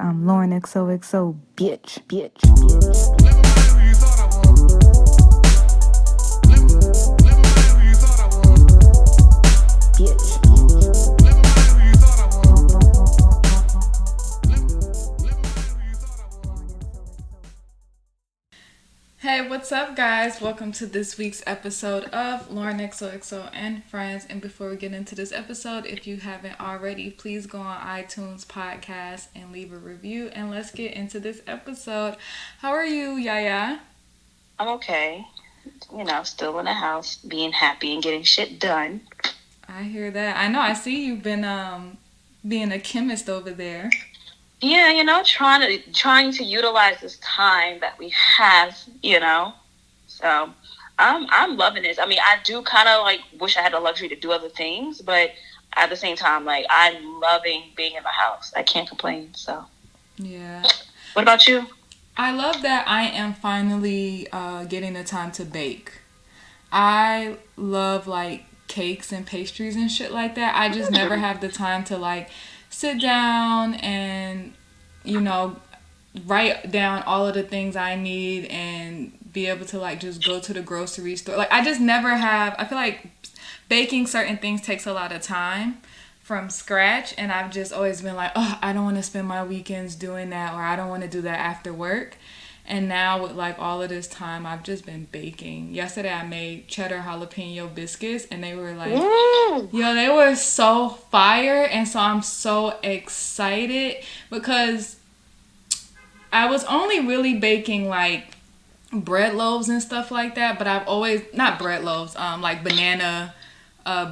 I'm Lawrenxoxo, bitch. Hey, what's up, guys? Welcome to this week's episode of Lawrenxoxo and Friends. And before we get into this episode, if you haven't already, please go on iTunes podcast and leave a review. And let's get into this episode. How are you, Yaya? I'm okay. Still in the house, being happy and getting shit done. I hear that. I know. I see you've been being a chemist over there. Yeah, trying to utilize this time that we have, So I'm loving this. I mean, I do kind of wish I had the luxury to do other things, but at the same time, I'm loving being in the house. I can't complain. So yeah. What about you? I love that I am finally getting the time to bake. I love cakes and pastries and shit like that. I just never have the time to sit down and write down all of the things I need and be able to just go to the grocery store. I just never have. I feel like baking certain things takes a lot of time from scratch, and I've just always been I don't want to spend my weekends doing that, or I don't want to do that after work. And now with all of this time, I've just been baking. Yesterday I made cheddar jalapeno biscuits, and they were they were so fire. And so I'm so excited because I was only really baking bread loaves and stuff like that, but I've always, not bread loaves, banana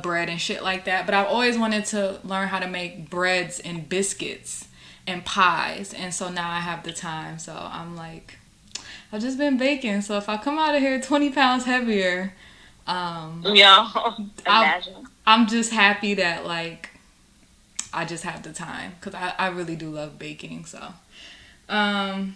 bread and shit like that, but I've always wanted to learn how to make breads and biscuits and pies. And so now I have the time. So I'm I've just been baking. So if I come out of here 20 pounds heavier, imagine. I'm just happy that I just have the time, because I really do love baking. So and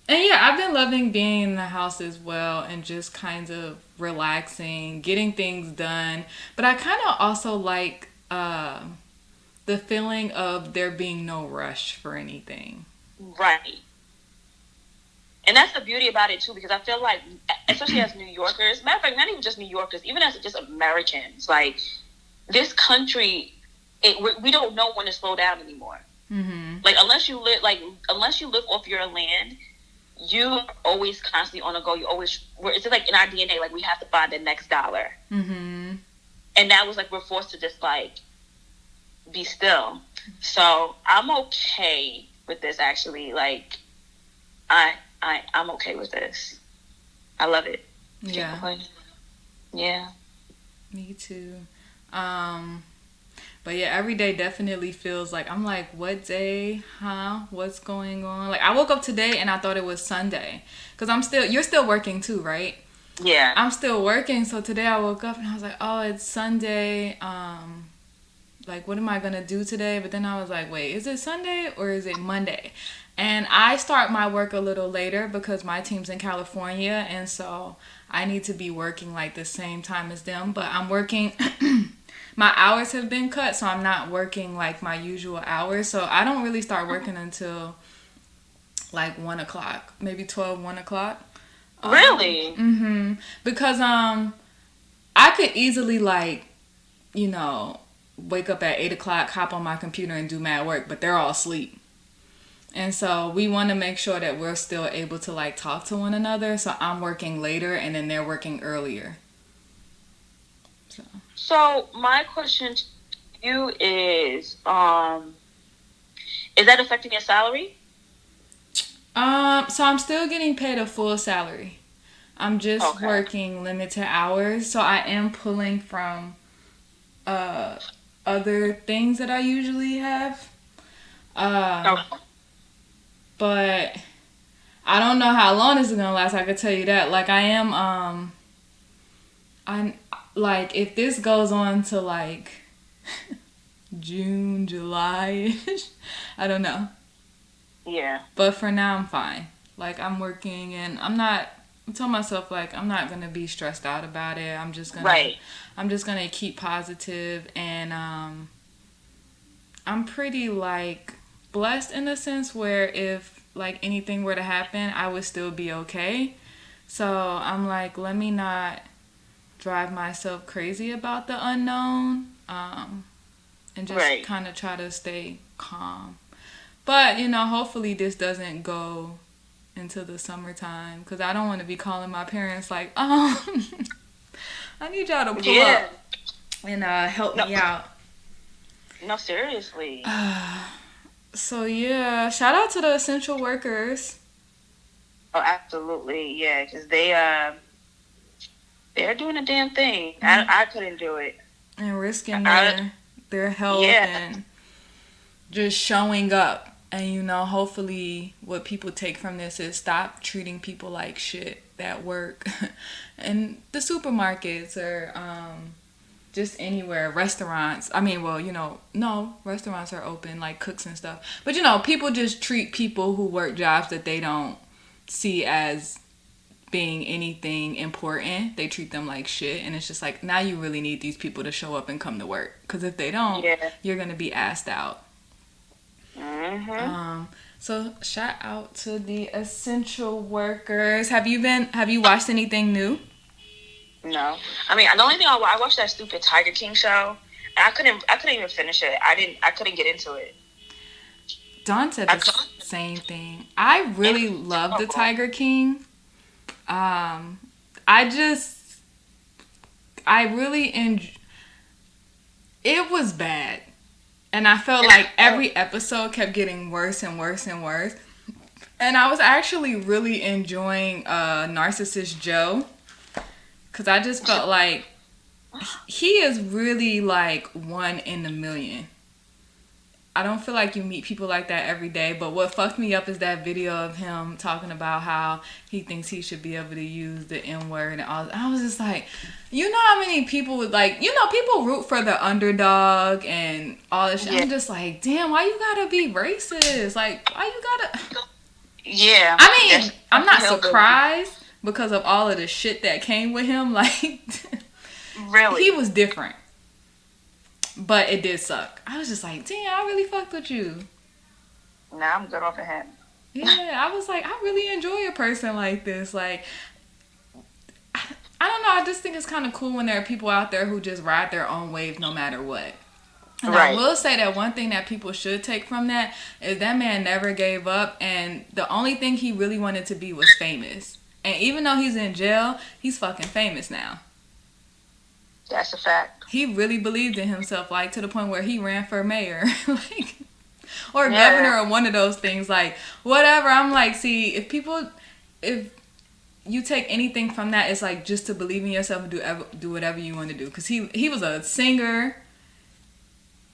yeah, I've been loving being in the house as well, and just kind of relaxing, getting things done. But I kind of also like the feeling of there being no rush for anything. Right. And that's the beauty about it, too, because I feel like, especially as New Yorkers, matter of fact, not even just New Yorkers, even as just Americans, this country, we don't know when to slow down anymore. Mm-hmm. Unless you live off your land, you always constantly on the go. It's in our DNA, we have to find the next dollar. Mm-hmm. And now it's we're forced to just be still. So I'm okay with this, actually. I'm okay with this. I love it. Yeah. Yeah. Me too. But yeah, every day definitely feels I'm what day? Huh? What's going on? I woke up today and I thought it was Sunday. Because you're still working too, right? Yeah. I'm still working. So today I woke up and I was oh, it's Sunday. What am I going to do today? But then I was wait, is it Sunday or is it Monday? And I start my work a little later because my team's in California. And so I need to be working the same time as them. But I'm working... My hours have been cut, so I'm not working my usual hours. So I don't really start working until 1 o'clock, maybe 12, 1 o'clock. Really? Mm-hmm. Because I could easily wake up at 8 o'clock, hop on my computer and do mad work, but they're all asleep. And so we want to make sure that we're still able to talk to one another. So I'm working later and then they're working earlier. So my question to you is that affecting your salary? So I'm still getting paid a full salary. I'm just working limited hours. So I am pulling from other things that I usually have. But I don't know how long this is gonna last. I could tell you that. I am I'm if this goes on to June, July-ish, I don't know. Yeah. But for now, I'm fine. I'm working, and I'm telling myself I'm not gonna be stressed out about it. I'm just gonna keep positive, and I'm pretty blessed in a sense where if like anything were to happen, I would still be okay. So I'm like, let me not drive myself crazy about the unknown, and just Right. kind of try to stay calm. But hopefully this doesn't go into the summertime because I don't want to be calling my parents like, I need y'all to pull Yeah. up and help No. me out. No, seriously. So yeah, shout out to the essential workers. Oh, absolutely. Yeah, because they're doing a damn thing. I couldn't do it. And risking their health and just showing up. And hopefully what people take from this is stop treating people like shit that work in the supermarkets or just anywhere, restaurants. I mean, well, no, restaurants are open, like cooks and stuff. But people just treat people who work jobs that they don't see as being anything important. They treat them like shit, and it's just like, now you really need these people to show up and come to work, because if they don't, you're gonna be asked out. So shout out to the essential workers. Have you watched anything new? No, I mean the only thing I watched that stupid Tiger King show, and I couldn't even finish it. I couldn't get into it. Dawn said the same thing. I really love the Tiger King. I really enjoy. It was bad, and I felt like every episode kept getting worse and worse and worse. And I was actually really enjoying Narcissist Joe, because I just felt like he is really like one in a million. I don't feel like you meet people like that every day, but what fucked me up is that video of him talking about how he thinks he should be able to use the N-word and all. I was just like, how many people would people root for the underdog and all this shit. Yeah. I'm just like, damn, why you gotta be racist? Like, why you gotta... Yeah. I mean, I'm not surprised because of all of the shit that came with him. Like, really? He was different. But it did suck. I was just like, damn, I really fucked with you. Nah, I'm good off of him. Yeah, I was like, I really enjoy a person like this. Like, I don't know. I just think it's kind of cool when there are people out there who just ride their own wave no matter what. And I will say that one thing that people should take from that is that man never gave up. And the only thing he really wanted to be was famous. And even though he's in jail, he's fucking famous now. That's a fact. He really believed in himself, like, to the point where he ran for mayor, like, or governor, or one of those things, like, whatever. I'm like, see, if you take anything from that, it's like just to believe in yourself and do whatever you want to do. Because he was a singer.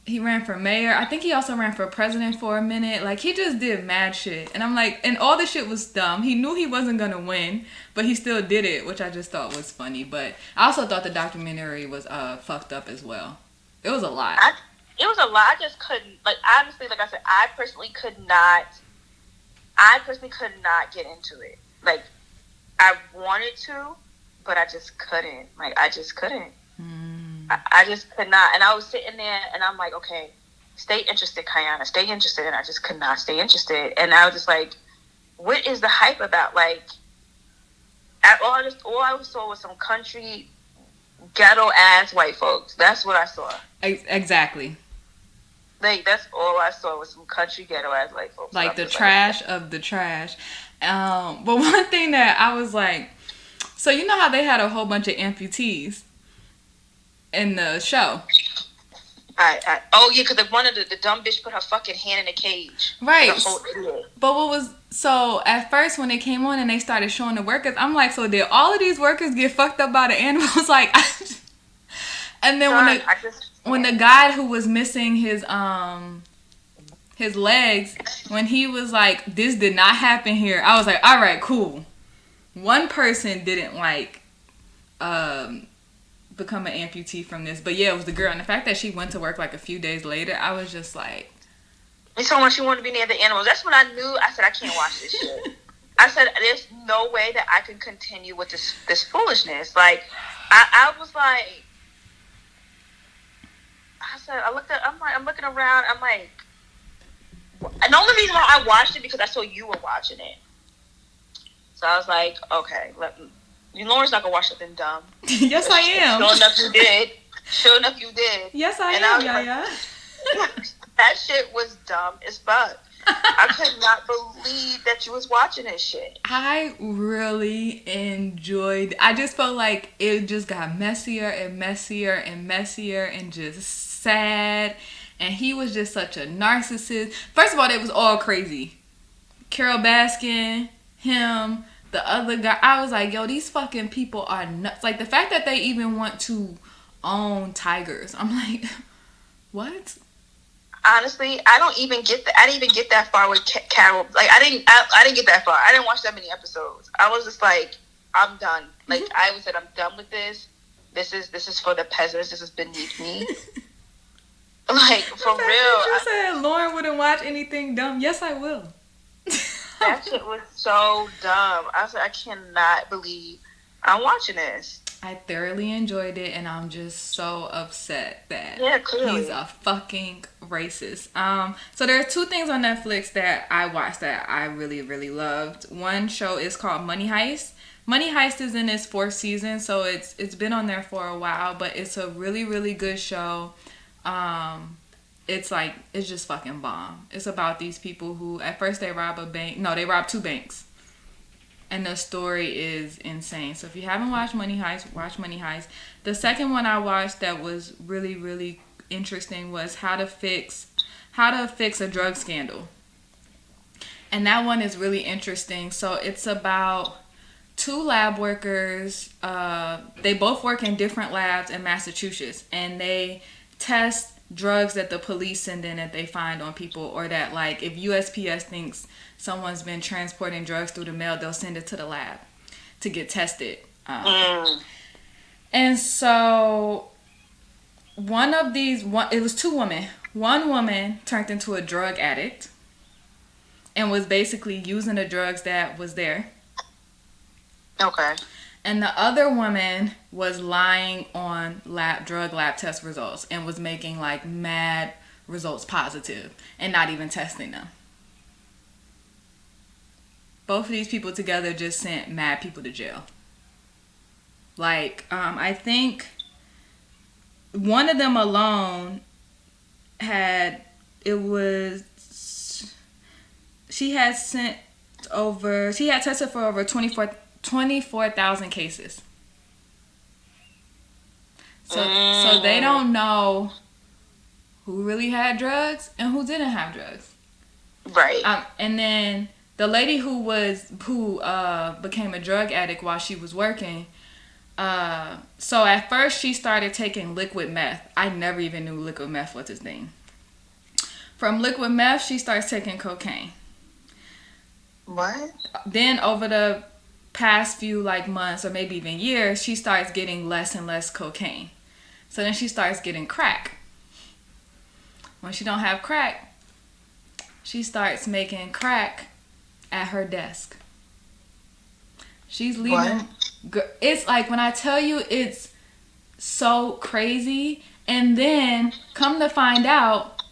He ran for mayor. I think he also ran for president for a minute. Like, he just did mad shit. And I'm like, and all the shit was dumb. He knew he wasn't going to win, but he still did it, which I just thought was funny. But I also thought the documentary was fucked up as well. It was a lot. It was a lot. I just couldn't, like, honestly, like I said, I personally could not get into it. Like, I wanted to, but I just couldn't. Like, I just couldn't. I just could not. And I was sitting there and I'm like, okay, stay interested, Kayana, stay interested. And I just could not stay interested. And I was just like, what is the hype about? Like, all I saw was some country ghetto ass white folks. That's what I saw. Exactly. Like, that's all I saw was some country ghetto ass white folks. Like the trash of the trash. But one thing that I was like, so you know how they had a whole bunch of amputees in the show? Oh yeah, because one of the dumb bitch put her fucking hand in a cage. Right. But so at first when they came on and they started showing the workers, I'm like, so did all of these workers get fucked up by the animals? Like, and then when the guy who was missing his legs, when he was like, this did not happen here, I was like, all right, cool. One person didn't like become an amputee from this, but yeah, it was the girl. And the fact that she went to work like a few days later, I was just like, and so when she wanted to be near the animals, that's when I knew. I said, I can't watch this shit. I said, there's no way that I can continue with this foolishness. Like, I was like, I said, I'm looking around, I'm like, And the only reason why I watched it because I saw you were watching it. So I was like, okay, Lauren's not gonna watch something dumb. Yes, I am. Sure enough, you did. Sure enough, you did. Yes, I and am, Yaya. Like, that shit was dumb as fuck. I could not believe that you was watching this shit. I really enjoyed. I just felt like it just got messier and messier and messier and just sad. And he was just such a narcissist. First of all, it was all crazy. Carol Baskin, him, the other guy. I was like, yo, these fucking people are nuts. Like, the fact that they even want to own tigers. I'm like, what? Honestly, I don't even get that. I didn't even get that far with Carol. Like, I didn't get that far. I didn't watch that many episodes. I was just like, I'm done. Like, I said, I'm done with this. This is for the peasants. This is beneath me. Like, for real. You said Lauren wouldn't watch anything dumb. Yes, I will. That shit was so dumb. I was like, I cannot believe I'm watching this. I thoroughly enjoyed it, and I'm just so upset that clearly he's a fucking racist. So there are two things on Netflix that I watched that I really, really loved. One show is called Money Heist. Money Heist is in its 4th season, so it's been on there for a while, but it's a really, really good show. It's just fucking bomb. It's about these people who at first they rob a bank. No, they rob 2 banks. And the story is insane. So if you haven't watched Money Heist, watch Money Heist. The second one I watched that was really, really interesting was How to Fix a Drug Scandal. And that one is really interesting. So it's about 2 lab workers. They both work in different labs in Massachusetts. And they test drugs that the police send in that they find on people, or that, like, if USPS thinks someone's been transporting drugs through the mail, they'll send it to the lab to get tested. And so it was 2 women. One woman turned into a drug addict and was basically using the drugs that was there. Okay. And the other woman was lying on drug lab test results and was making, like, mad results positive and not even testing them. Both of these people together just sent mad people to jail. Like, I think one of them alone she had tested for over 24,000 cases. So they don't know who really had drugs and who didn't have drugs. Right. And then the lady who became a drug addict while she was working. So at first she started taking liquid meth. I never even knew liquid meth was his thing. From liquid meth, she starts taking cocaine. What? Then over the past few, like, months or maybe even years, she starts getting less and less cocaine. So then she starts getting crack. When she don't have crack, she starts making crack at her desk. She's leaving. What? It's like, when I tell you, it's so crazy. And then come to find out,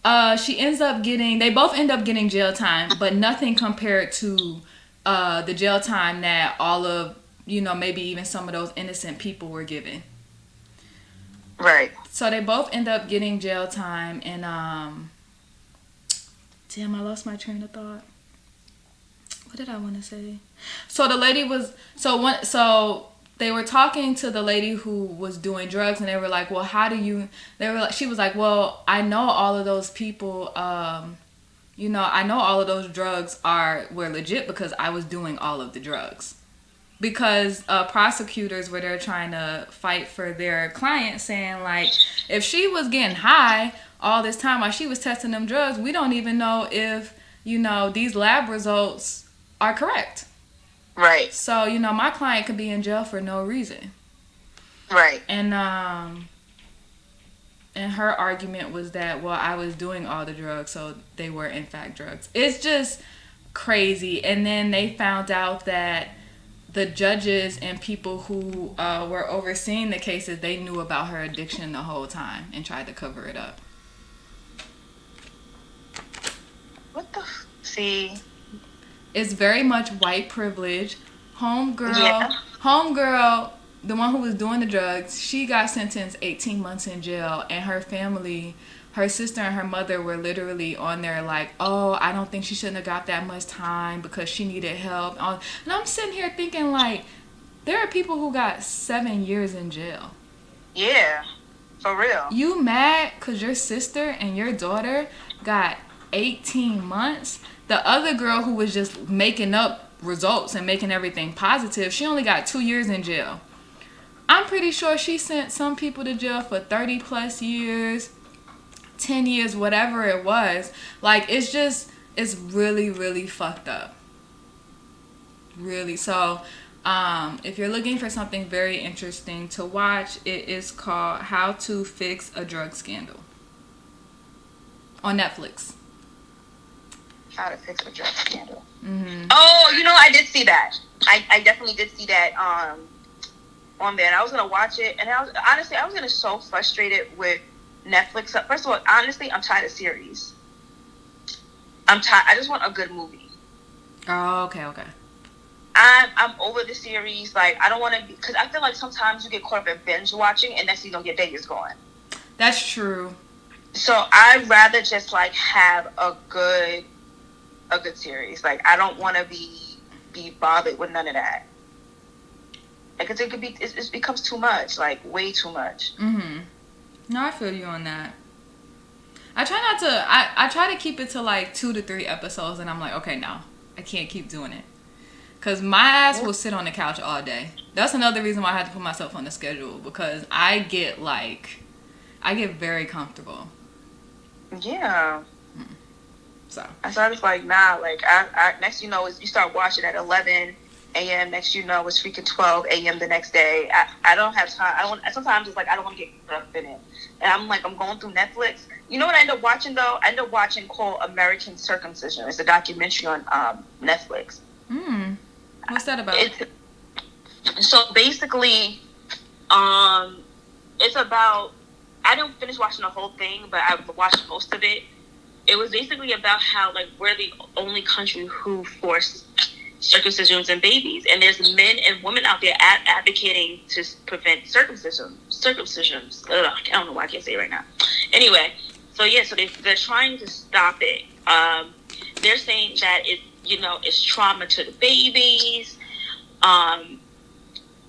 they both end up getting jail time, but nothing compared to the jail time that all of, maybe even some of those innocent people were given. Right. So they both end up getting jail time, and damn, I lost my train of thought. What did I want to say? So the lady was they were talking to the lady who was doing drugs, and they were like, well, she was like, well, I know all of those people, I know all of those drugs were legit because I was doing all of the drugs. Because prosecutors were there trying to fight for their client, saying, like, if she was getting high all this time while she was testing them drugs, we don't even know if, these lab results are correct. Right. So, my client could be in jail for no reason. Right. And her argument was that, well, I was doing all the drugs, so they were in fact drugs. It's just crazy. And then they found out that the judges and people who were overseeing the cases, they knew about her addiction the whole time and tried to cover it up. See. It's very much white privilege. Yeah. Homegirl, the one who was doing the drugs, she got sentenced 18 months in jail, and her family, her sister and her mother were literally on there like, oh, I don't think she shouldn't have got that much time because she needed help. And I'm sitting here thinking like, there are people who got 7 years in jail. Yeah. For real. You mad because your sister and your daughter got 18 months? The other girl who was just making up results and making everything positive, she only got 2 years in jail. I'm pretty sure she sent some people to jail for 30 plus years, 10 years, whatever it was. Like, it's really, really fucked up. Really. So, if you're looking for something very interesting to watch, it is called How to Fix a Drug Scandal on Netflix. How to Fix a Drug Scandal. Mm-hmm. Oh, I did see that. I definitely did see that on there. And I was gonna watch it, and I was getting so frustrated with Netflix. First of all, honestly, I'm tired of series. I'm tired. I just want a good movie. Oh, okay. I'm over the series. Like, I don't want to, because I feel like sometimes you get caught up in binge watching, and next thing you know, your day is gone. That's true. So I'd rather just like have a good series. Like, I don't want to be bothered with none of that. Like, it becomes too much, like way too much. Mm-hmm. No, I feel you on that. I try not to. I try to keep it to like 2 to 3 episodes, and I'm like, okay, no, I can't keep doing it. Because my ass will sit on the couch all day. That's another reason why I had to put myself on the schedule. Because I get very comfortable. Yeah. So I was like, nah, like, I next you know is you start watching at 11 a.m. Next you know it's freaking 12 a.m. the next day. I don't have time. Sometimes it's like I don't want to get caught up in it. And I'm going through Netflix. You know what I end up watching though? I end up watching called American Circumcision. It's a documentary on Netflix. What's that about? So basically, it's about. I didn't finish watching the whole thing, but I watched most of it. It was basically about how like we're the only country who force circumcisions in babies, and there's men and women out there advocating to prevent circumcisions. Ugh, I don't know why I can't say it right now. Anyway, so they're trying to stop it. They're saying that it's trauma to the babies, and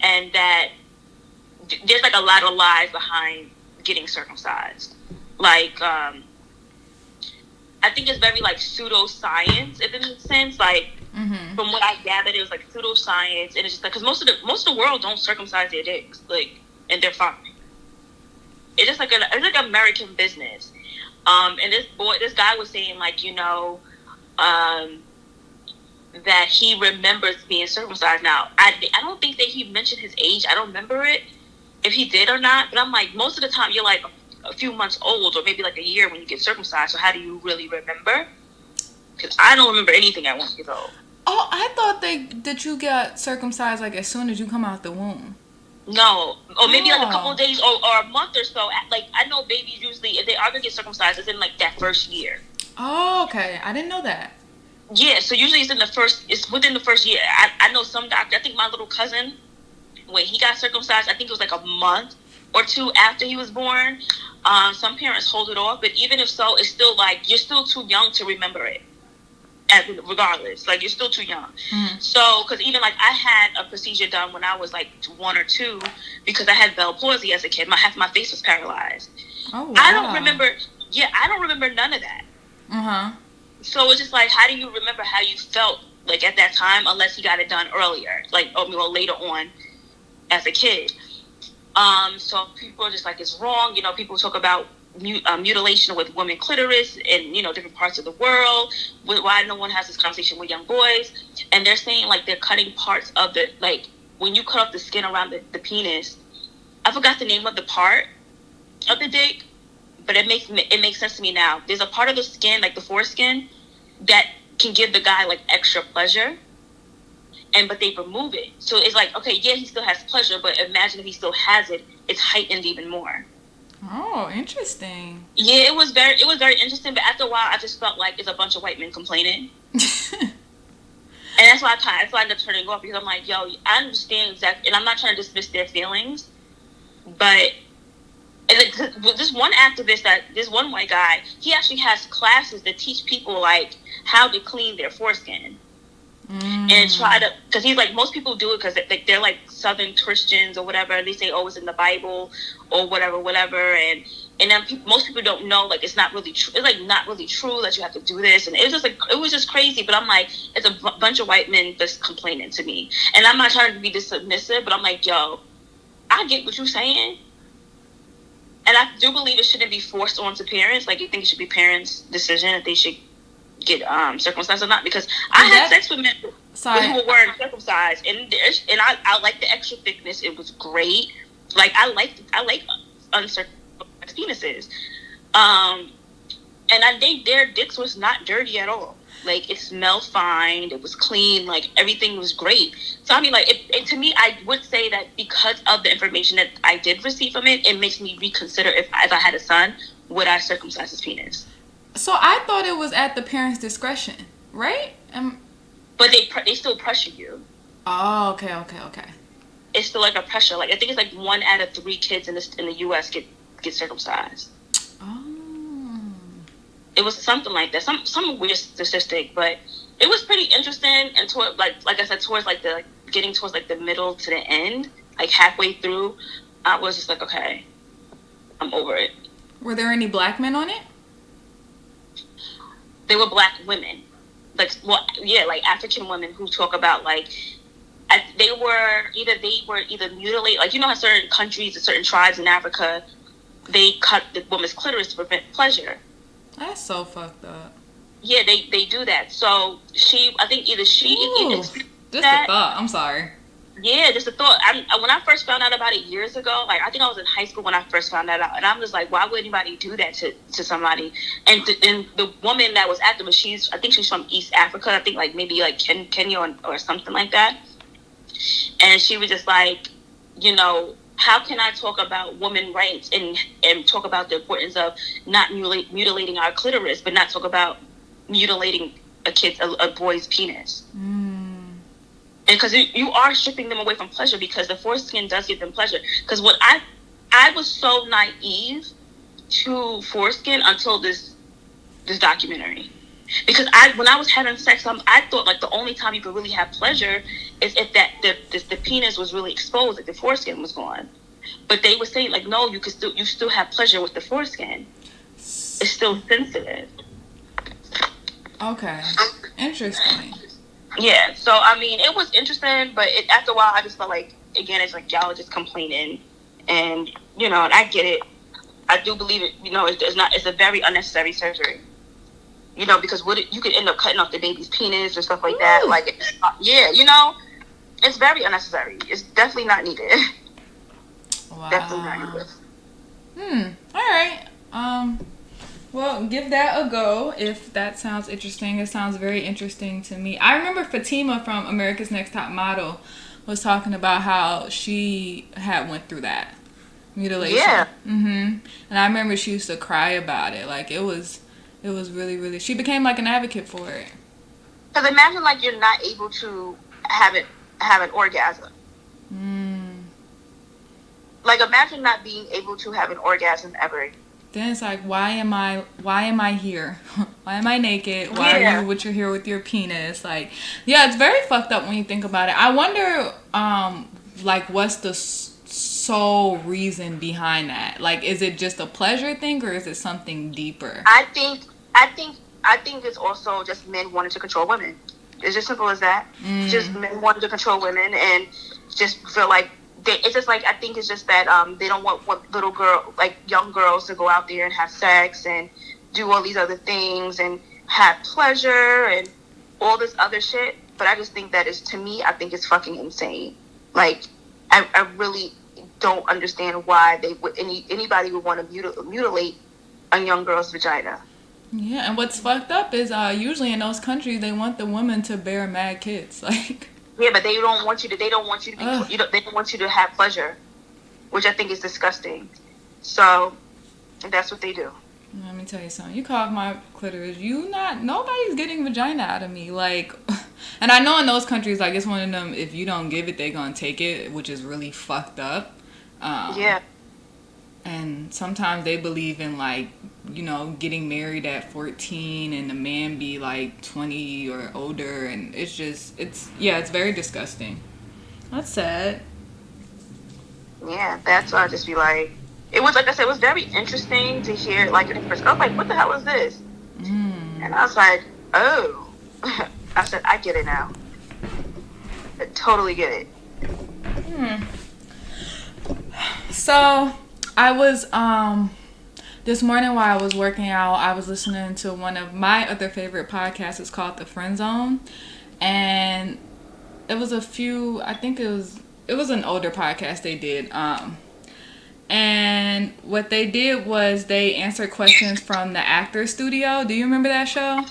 that there's like a lot of lies behind getting circumcised. Like, I think it's very like pseudoscience, if it makes sense. Like, from what I gathered, it was like pseudoscience, and it's just like because most of the world don't circumcise their dicks, like, and they're fine. It's like American business. And this guy was saying like, that he remembers being circumcised. Now, I don't think that he mentioned his age. I don't remember it, if he did or not. But I'm like, most of the time you're like a few months old or maybe like a year when you get circumcised. So how do you really remember? Because I don't remember anything at 1 year old. Oh, I thought that you got circumcised like as soon as you come out the womb. No, or maybe like a couple of days or a month or so. Like, I know babies usually, if they are gonna get circumcised, it's in like that first year. Oh, okay. I didn't know that. Yeah, so usually it's within the first year. I know some doctor. I think my little cousin, when he got circumcised, I think it was like a month or two after he was born. Some parents hold it off, but even if so, it's still like you're still too young to remember it. Regardless, like, you're still too young. So, because even like I had a procedure done when I was like 1 or 2 because I had Bell palsy as a kid. Half my face was paralyzed. Oh, wow. I don't remember none of that. So it's just like, how do you remember how you felt like at that time unless you got it done earlier, like, or later on as a kid? So people are just like, it's wrong. People talk about mutilation with women clitoris in different parts of the world. Why no one has this conversation with young boys? And they're saying like they're cutting parts of the, like, when you cut off the skin around the penis. I forgot the name of the part of the dick, but it makes sense to me now. There's a part of the skin, like the foreskin, that can give the guy like extra pleasure, but they remove it. So it's like, okay, yeah, he still has pleasure, but imagine if he still has it, it's heightened even more. Oh, interesting. Yeah, it was very interesting, but after a while, I just felt like it's a bunch of white men complaining. And that's why I end up turning off, because I'm like, yo, I understand exactly, and I'm not trying to dismiss their feelings, but this one activist, this one white guy, he actually has classes that teach people like how to clean their foreskin. And try to, because he's like, most people do it because they're like Southern Christians or whatever, and they say, oh, it's in the Bible or whatever, and then most people don't know, like, it's not really true. It's like not really true that you have to do this, and it was just crazy. But I'm like, it's a bunch of white men just complaining to me, and I'm not trying to be dismissive, but I'm like, yo, I get what you're saying, and I do believe it shouldn't be forced onto parents. Like, you think it should be parents' decision if they should get circumcised or not, because I had sex with men who weren't circumcised, and I like the extra thickness. It was great. Like, I like uncircumcised penises, and I think their dicks was not dirty at all. Like, it smelled fine, it was clean, like everything was great. So I mean, like, it to me, I would say that because of the information that I did receive from it, it makes me reconsider if I had a son, would I circumcise his penis. So I thought it was at the parents' discretion, right? But they still pressure you. Oh, okay. It's still like a pressure. Like, I think it's like 1 out of 3 kids in the U.S. get circumcised. Oh. It was something like that, some weird statistic, but it was pretty interesting. And toward like I said, towards like getting towards like the middle to the end, like halfway through, I was just like, okay, I'm over it. Were there any black men on it? They were black women, like African women who talk about like they were either mutilated, like, you know how certain countries and certain tribes in Africa, they cut the woman's clitoris to prevent pleasure. That's so fucked up. Yeah, they do that. So I think either just a thought. I'm sorry. Yeah, just a thought. When I first found out about it years ago, like, I think I was in high school when I first found that out, and I'm just like, why would anybody do that to somebody? And the woman that was at the I think she's from East Africa. I think like maybe like Kenya or something like that. And she was just like, you know, how can I talk about women's rights and talk about the importance of not mutilating our clitoris, but not talk about mutilating a boy's penis? And because you are stripping them away from pleasure, because the foreskin does give them pleasure. Because what I was so naive to foreskin until this documentary. Because when I was having sex, I thought like the only time you could really have pleasure is if the penis was really exposed, like the foreskin was gone. But they were saying like, no, you still have pleasure with the foreskin. It's still sensitive. Okay, interesting. Yeah, so I mean, it was interesting, but after a while, I just felt like, again, it's like y'all are just complaining, and you know, and I get it. I do believe it. You know, it's a very unnecessary surgery. You know, because you could end up cutting off the baby's penis and stuff like that. Like, yeah, you know, it's very unnecessary. It's definitely not needed. Wow. Definitely not needed. All right. Well, give that a go if that sounds interesting. It sounds very interesting to me. I remember Fatima from America's Next Top Model was talking about how she had went through that mutilation. Yeah. And I remember she used to cry about it. Like, it was really, really... She became like an advocate for it. Because imagine like you're not able to have an orgasm. Like, imagine not being able to have an orgasm ever. Then it's like, why am I here? Why am I naked? Why are you here with your penis? Like, yeah, it's very fucked up when you think about it. I wonder, like, what's the sole reason behind that? Like, is it just a pleasure thing, or is it something deeper? I think it's also just men wanting to control women. It's just simple as that. Just men wanting to control women and just feel like it's just like, I think it's just that they don't want young girls to go out there and have sex and do all these other things and have pleasure and all this other shit. But I just think that to me, I think it's fucking insane. Like, I really don't understand why anybody would want to mutilate a young girl's vagina. Yeah, and what's fucked up is usually in those countries they want the women to bear mad kids, like. Yeah, but they don't want you to. They don't want you to be. They don't want you to have pleasure, which I think is disgusting. So that's what they do. Let me tell you something. You cough my clitoris. Nobody's getting vagina out of me. Like, and I know in those countries, like, it's one of them, if you don't give it, they gonna take it, which is really fucked up. Yeah. And sometimes they believe in, like, getting married at 14 and the man be like 20 or older. And it's very disgusting. That's sad. Yeah, that's why I just be like, it was, like I said, it was very interesting to hear, like, I was like, what the hell is this? And I was like, oh. I said, I get it now. I totally get it. So I was this morning while I was working out, I was listening to one of my other favorite podcasts. It's called The Friend Zone, and it was I think it was an older podcast they did. And what they did was they answered questions from the Actors Studio. Do you remember that show?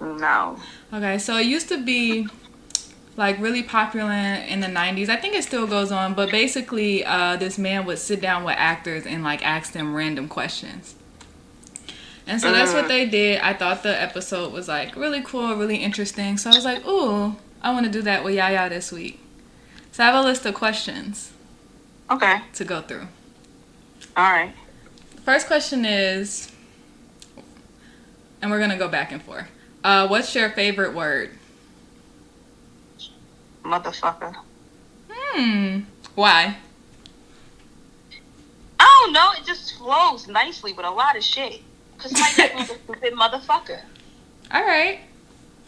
No. Okay, so it used to be like really popular in the 90s. I think it still goes on, but basically this man would sit down with actors and like ask them random questions. And so that's what they did. I thought the episode was like really cool, really interesting. So I was like, ooh, I want to do that with Yaya this week. So I have a list of questions. Okay. To go through. All right. The first question is, and we're going to go back and forth. What's your favorite word? Motherfucker. Why? I don't know. It just flows nicely with a lot of shit. Because my name is a stupid motherfucker. All right.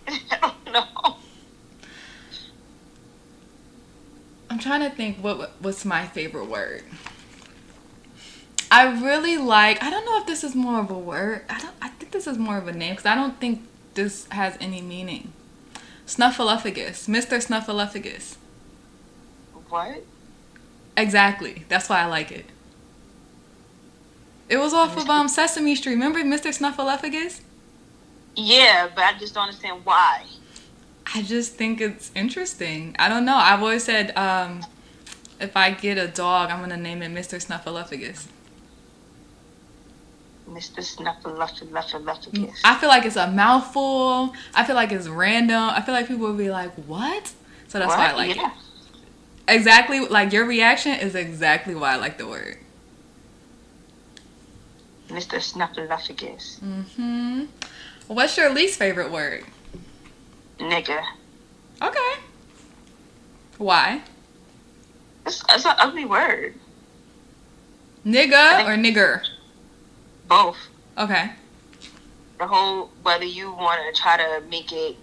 I don't know. I'm trying to think what's my favorite word. I really like, I don't know if this is more of a word. I think this is more of a name because I don't think this has any meaning. Snuffleupagus. Mr. Snuffleupagus. What? Exactly. That's why I like it. It was off of Sesame Street. Remember Mr. Snuffleupagus? Yeah, but I just don't understand why. I just think it's interesting. I don't know. I've always said if I get a dog, I'm going to name it Mr. Snuffleupagus. Mr. Snuffleupagus. I feel like it's a mouthful. I feel like it's random. I feel like people will be like, what? So that's why I like it. Exactly. Like your reaction is exactly why I like the word. Mr. Snuffleupagus. Mm-hmm. What's your least favorite word? Nigga. Okay. Why? It's an ugly word. Nigga or nigger? Both. Okay. The whole, whether you want to try to make it,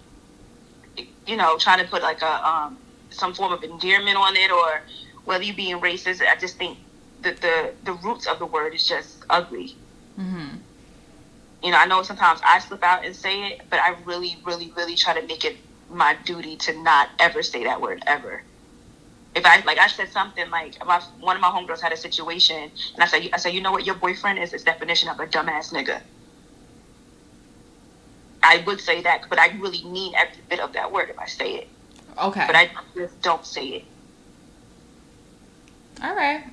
trying to put like a some form of endearment on it, or whether you being racist, I just think that the roots of the word is just ugly. Mm-hmm. I know sometimes I slip out and say it, but I really, really, really try to make it my duty to not ever say that word ever. If I said something like one of my homegirls had a situation, and I said, you know what, your boyfriend is his definition of a dumbass nigga. I would say that, but I really mean every bit of that word if I say it. Okay. But I just don't say it. All right.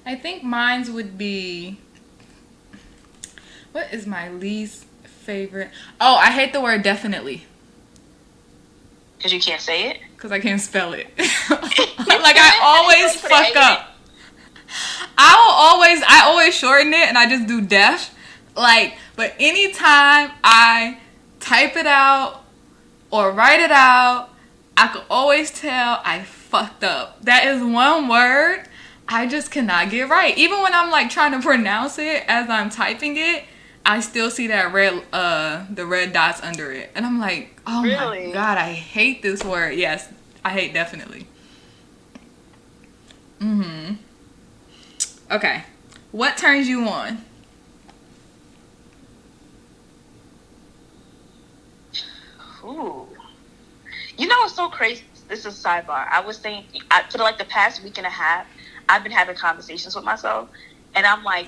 I think mine's would be, what is my least favorite? Oh, I hate the word definitely. Because you can't say it? Because I can't spell it. Like I always fuck up. I always shorten it and I just do def. Like, but anytime I type it out or write it out, I could always tell I fucked up. That is one word I just cannot get right. Even when I'm like trying to pronounce it as I'm typing it, I still see that the red dots under it. And I'm like, oh really? My God, I hate this word. Yes, I hate definitely. Mm-hmm. Okay. What turns you on? Ooh. What's so crazy? This is a sidebar. I was saying, for like the past week and a half, I've been having conversations with myself. And I'm like,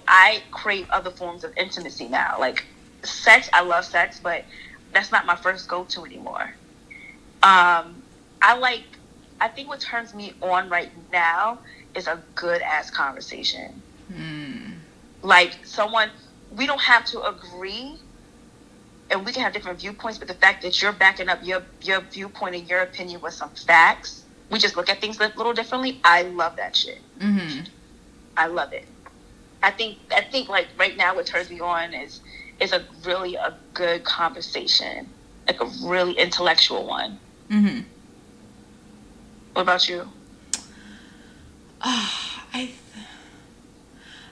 I crave other forms of intimacy now. Like sex, I love sex, but that's not my first go-to anymore. I like I think what turns me on right now is a good ass conversation. Like someone, we don't have to agree, and we can have different viewpoints, but the fact that you're backing up your viewpoint and your opinion with some facts, we just look at things a little differently. I love that shit. I love it. I think like right now what turns me on is a good conversation, like a really intellectual one. What about you?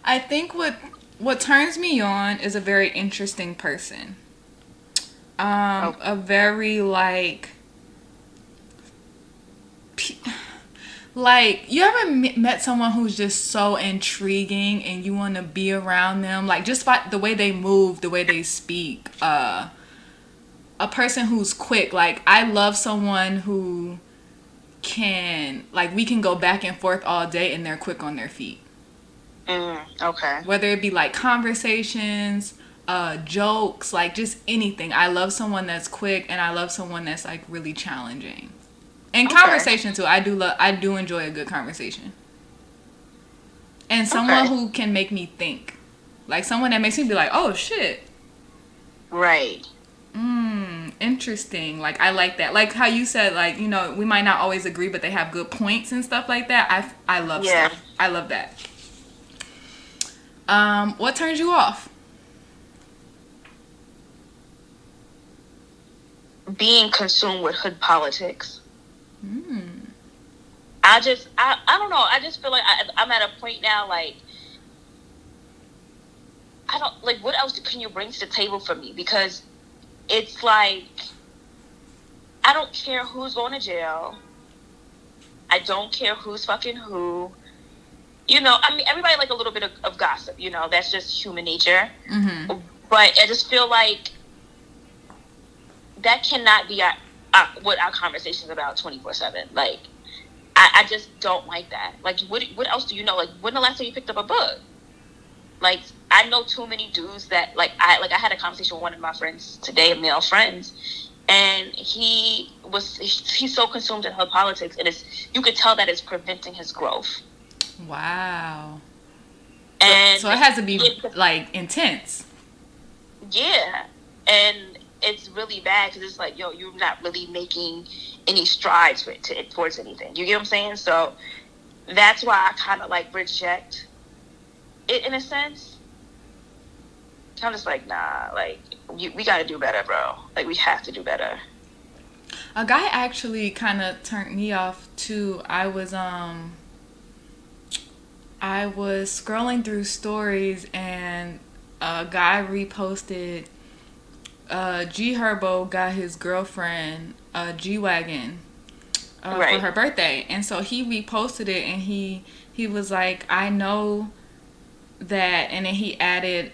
I think what turns me on is a very interesting person. A very like you ever met someone who's just so intriguing and you want to be around them, like just by the way they move, the way they speak. A person who's quick. Like I love someone who can, like, we can go back and forth all day and they're quick on their feet. Okay. Whether it be like conversations, jokes, like just anything. I love someone that's quick, and I love someone that's like really challenging. And conversation too. I do enjoy a good conversation. And someone who can make me think. Like someone that makes me be like, oh shit. Right. Interesting. Like I like that. Like how you said, like, you know, we might not always agree, but they have good points and stuff like that. I love stuff. I love that. What turns you off? Being consumed with hood politics. I don't know. I just feel like I'm at a point now, like, I don't, like, what else can you bring to the table for me? Because it's like, I don't care who's going to jail. I don't care who's fucking who. You know, I mean, everybody like a little bit of gossip, you know, that's just human nature. But I just feel like that cannot be what our conversation's about 24/7. Like, I just don't like that. Like, what else do you know? Like, when the last time you picked up a book? Like, I know too many dudes that, I had a conversation with one of my friends today, male friends, and he's so consumed in her politics, and you could tell that it's preventing his growth. Wow. And so it has to be like intense. Yeah, and it's really bad because it's like, yo, you're not really making any strides towards anything. You get what I'm saying? So that's why I kind of like reject it in a sense. I'm just like, nah, like we got to do better, bro. Like we have to do better. A guy actually kind of turned me off too. I was scrolling through stories and a guy reposted G Herbo got his girlfriend a G-Wagon for her birthday, and so he reposted it and he was like, I know that, and then he added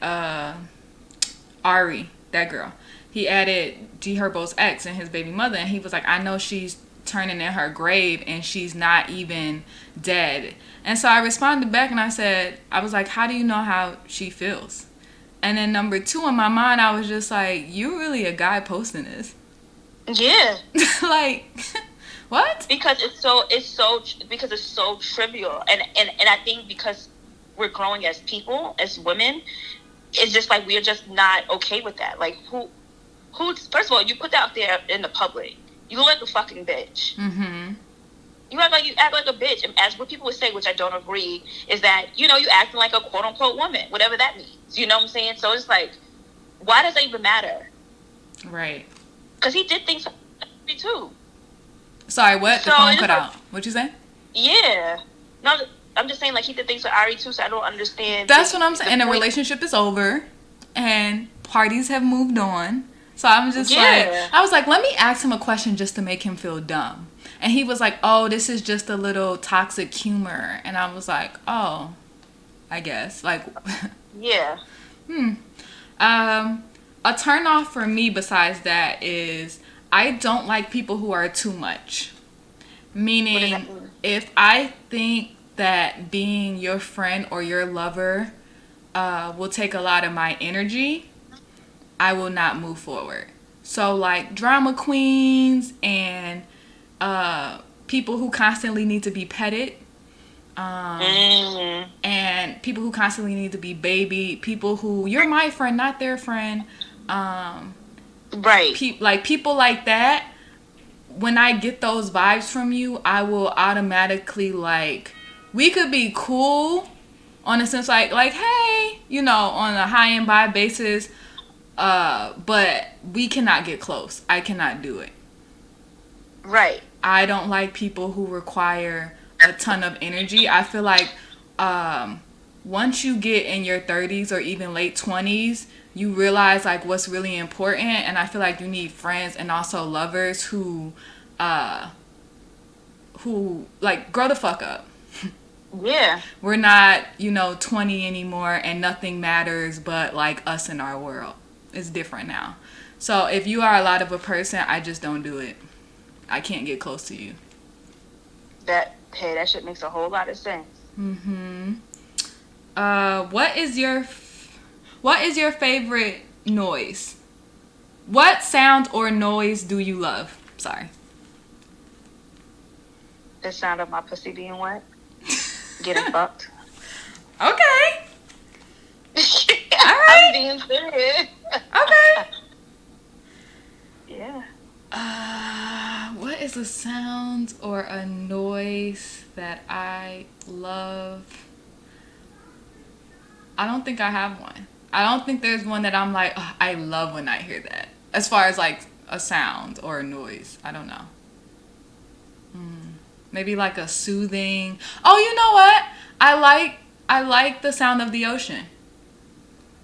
Ari, that girl. He added G Herbo's ex and his baby mother, and he was like, I know she's turning in her grave and she's not even dead. And so I responded back and I was like, how do you know how she feels? And then number 2 in my mind, I was just like, you really a guy posting this? Yeah. Like, what? Because it's so trivial, and I think because we're growing as people, as women, it's just like we're just not okay with that. Like who first of all, you put that out there in the public, you look like a fucking bitch. You act like a bitch, and as what people would say, which I don't agree, is that, you know, you acting like a quote unquote woman, whatever that means. You know what I'm saying? So it's like, why does that even matter? Right. Because he did things for me too. Sorry, what? The phone cut out. What'd you say? Yeah. No, I'm just saying, like, he did things for Ari too, so I don't understand. That's what I'm saying. And the relationship is over, and parties have moved on. So I'm just I was like, let me ask him a question just to make him feel dumb. And he was like, oh, this is just a little toxic humor. And I was like, oh, I guess. Like, yeah. A turn off for me besides that is I don't like people who are too much. Meaning, if I think that being your friend or your lover will take a lot of my energy, I will not move forward. So, like, drama queens and people who constantly need to be petted. And people who constantly need to be babied. People who, you're my friend, not their friend. Right. People like that. When I get those vibes from you, I will automatically, like, we could be cool on a sense, like hey, you know, on a high and by basis, but we cannot get close. I cannot do it. Right. I don't like people who require a ton of energy. I feel like once you get in your 30s or even late 20s, you realize like what's really important, and I feel like you need friends and also lovers who like grow the fuck up. Yeah. We're not, 20 anymore and nothing matters but like us in our world. It's different now. So if you are a lot of a person, I just don't do it. I can't get close to you. That shit makes a whole lot of sense. What is your favorite noise? What sound or noise do you love? Sorry. The sound of my pussy being wet. Getting fucked. Okay. All right. I'm being serious. Okay. Yeah. What is a sound or a noise that I love? I don't think I have one. I don't think there's one that I'm like, oh, I love when I hear that. As far as like a sound or a noise, I don't know. Maybe like a soothing. Oh, you know what? I like the sound of the ocean.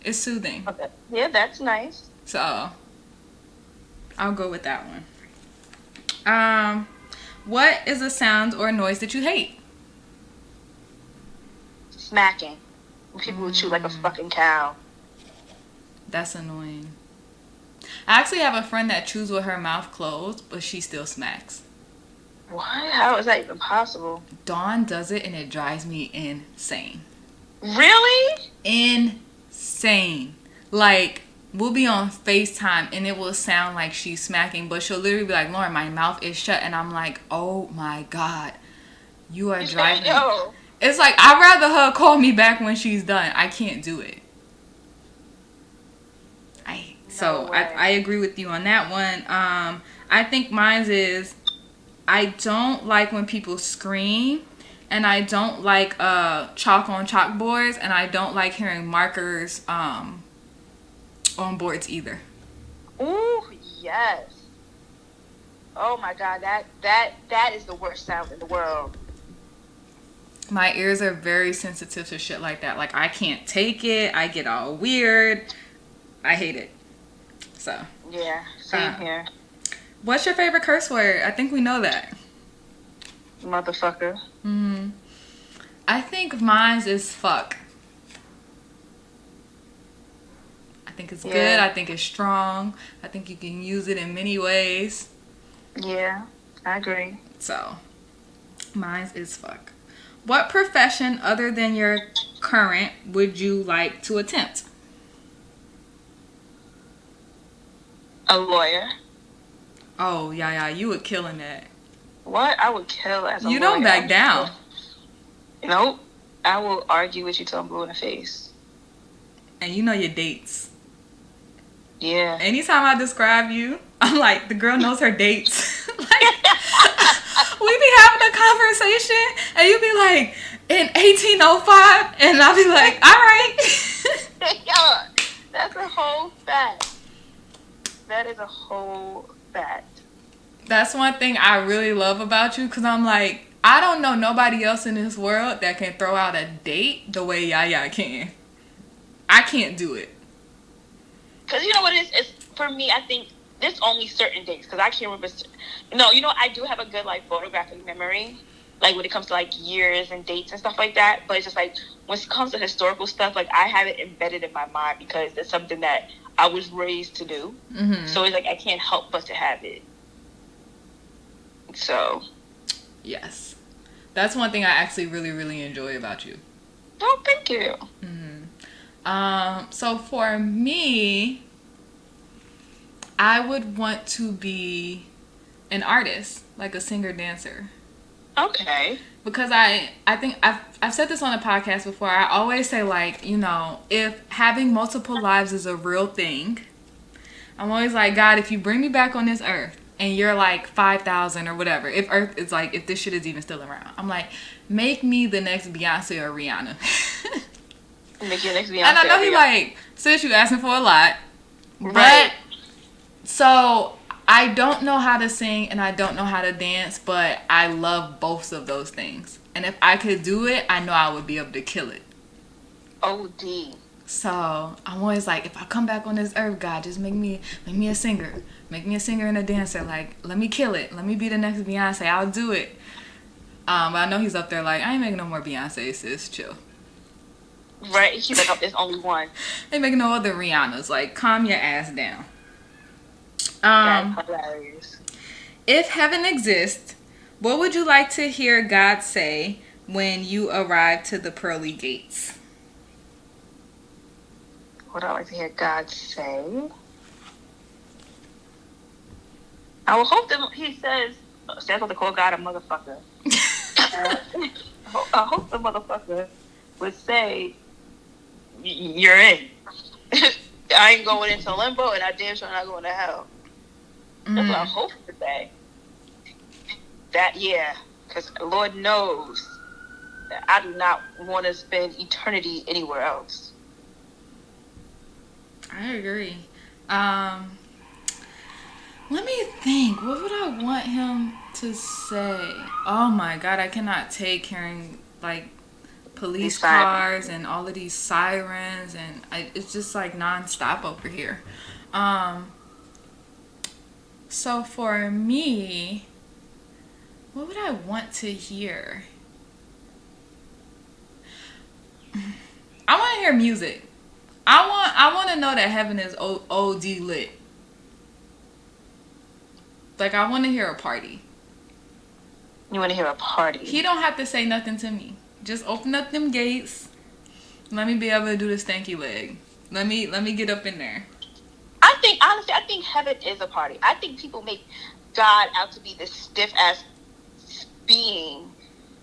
It's soothing. Okay. Yeah, that's nice. So I'll go with that one. What is a sound or noise that you hate? Smacking. People who chew like a fucking cow. That's annoying. I actually have a friend that chews with her mouth closed, but she still smacks. What? How is that even possible? Dawn does it and it drives me insane. Really? Insane. Like, we'll be on FaceTime and it will sound like she's smacking, but she'll literally be like, Lauren, my mouth is shut. And I'm like, oh my God, you are driving me. Yo. It's like, I'd rather her call me back when she's done. I can't do it. I agree with you on that one. I think mine is, I don't like when people scream, and I don't like chalk on chalkboards, and I don't like hearing markers on boards either. Ooh, yes. Oh my God, that is the worst sound in the world. My ears are very sensitive to shit like that. Like, I can't take it. I get all weird. I hate it. So. Yeah, same here. What's your favorite curse word? I think we know that. Motherfucker. I think mine is fuck. I think it's good. I think it's strong. I think you can use it in many ways. Yeah, I agree. So, mine is fuck. What profession other than your current would you like to attempt? A lawyer. Oh, yeah, you would kill in that. What? I would kill as a lawyer. You don't back down. Nope. I will argue with you till I'm blue in the face. And you know your dates. Yeah. Anytime I describe you, I'm like, the girl knows her dates. Like, we be having a conversation, and you be like, in 1805, and I'll be like, all right. Yo, that's a whole fact. That is a whole fact. That's one thing I really love about you, because I'm like, I don't know nobody else in this world that can throw out a date the way Yaya can. I can't do it. Because you know what it is? It's, for me, I think there's only certain dates, because I can't remember. No, I do have a good, like, photographic memory, like, when it comes to, like, years and dates and stuff like that. But it's just, like, when it comes to historical stuff, like, I have it embedded in my mind because it's something that I was raised to do. Mm-hmm. So it's like I can't help but to have it. So. Yes. That's one thing I actually really, really enjoy about you. Oh, thank you. Mm-hmm. So for me, I would want to be an artist, like a singer-dancer. Okay. Because I think I've said this on a podcast before. I always say, like, you know, if having multiple lives is a real thing, I'm always like, God, if you bring me back on this earth and you're like 5,000 or whatever, if earth is like, if this shit is even still around, I'm like, make me the next Beyonce or Rihanna. Make your next Beyonce. And I know he like, sis, you asking for a lot. Right. But, so, I don't know how to sing and I don't know how to dance, but I love both of those things. And if I could do it, I know I would be able to kill it. OD. So I'm always like, if I come back on this earth, God, just make me a singer. Make me a singer and a dancer. Like, let me kill it. Let me be the next Beyonce. I'll do it. But I know he's up there like, I ain't making no more Beyonce, sis. Chill. Right. He's like, oh, there's only one. Ain't making no other Rihannas. Like, calm your ass down. That's hilarious. If heaven exists, what would you like to hear God say when you arrive to the pearly gates? What I like to hear God say? I will hope that he says, stands up to call God a motherfucker. I hope the motherfucker would say, you're in. I ain't going into limbo and I damn sure not going to hell. That's what I hope to say. That, yeah, because Lord knows that I do not want to spend eternity anywhere else. I agree. Let me think. What would I want him to say? Oh my God, I cannot take hearing like police cars and all of these sirens, and it's just like nonstop over here. So for me, what would I want to hear? I want to hear music. I want to know that heaven is OD lit. Like, I want to hear a party. You want to hear a party? He don't have to say nothing to me. Just open up them gates. Let me be able to do the stanky leg. Let me get up in there. Honestly, I think heaven is a party. I think people make God out to be this stiff ass being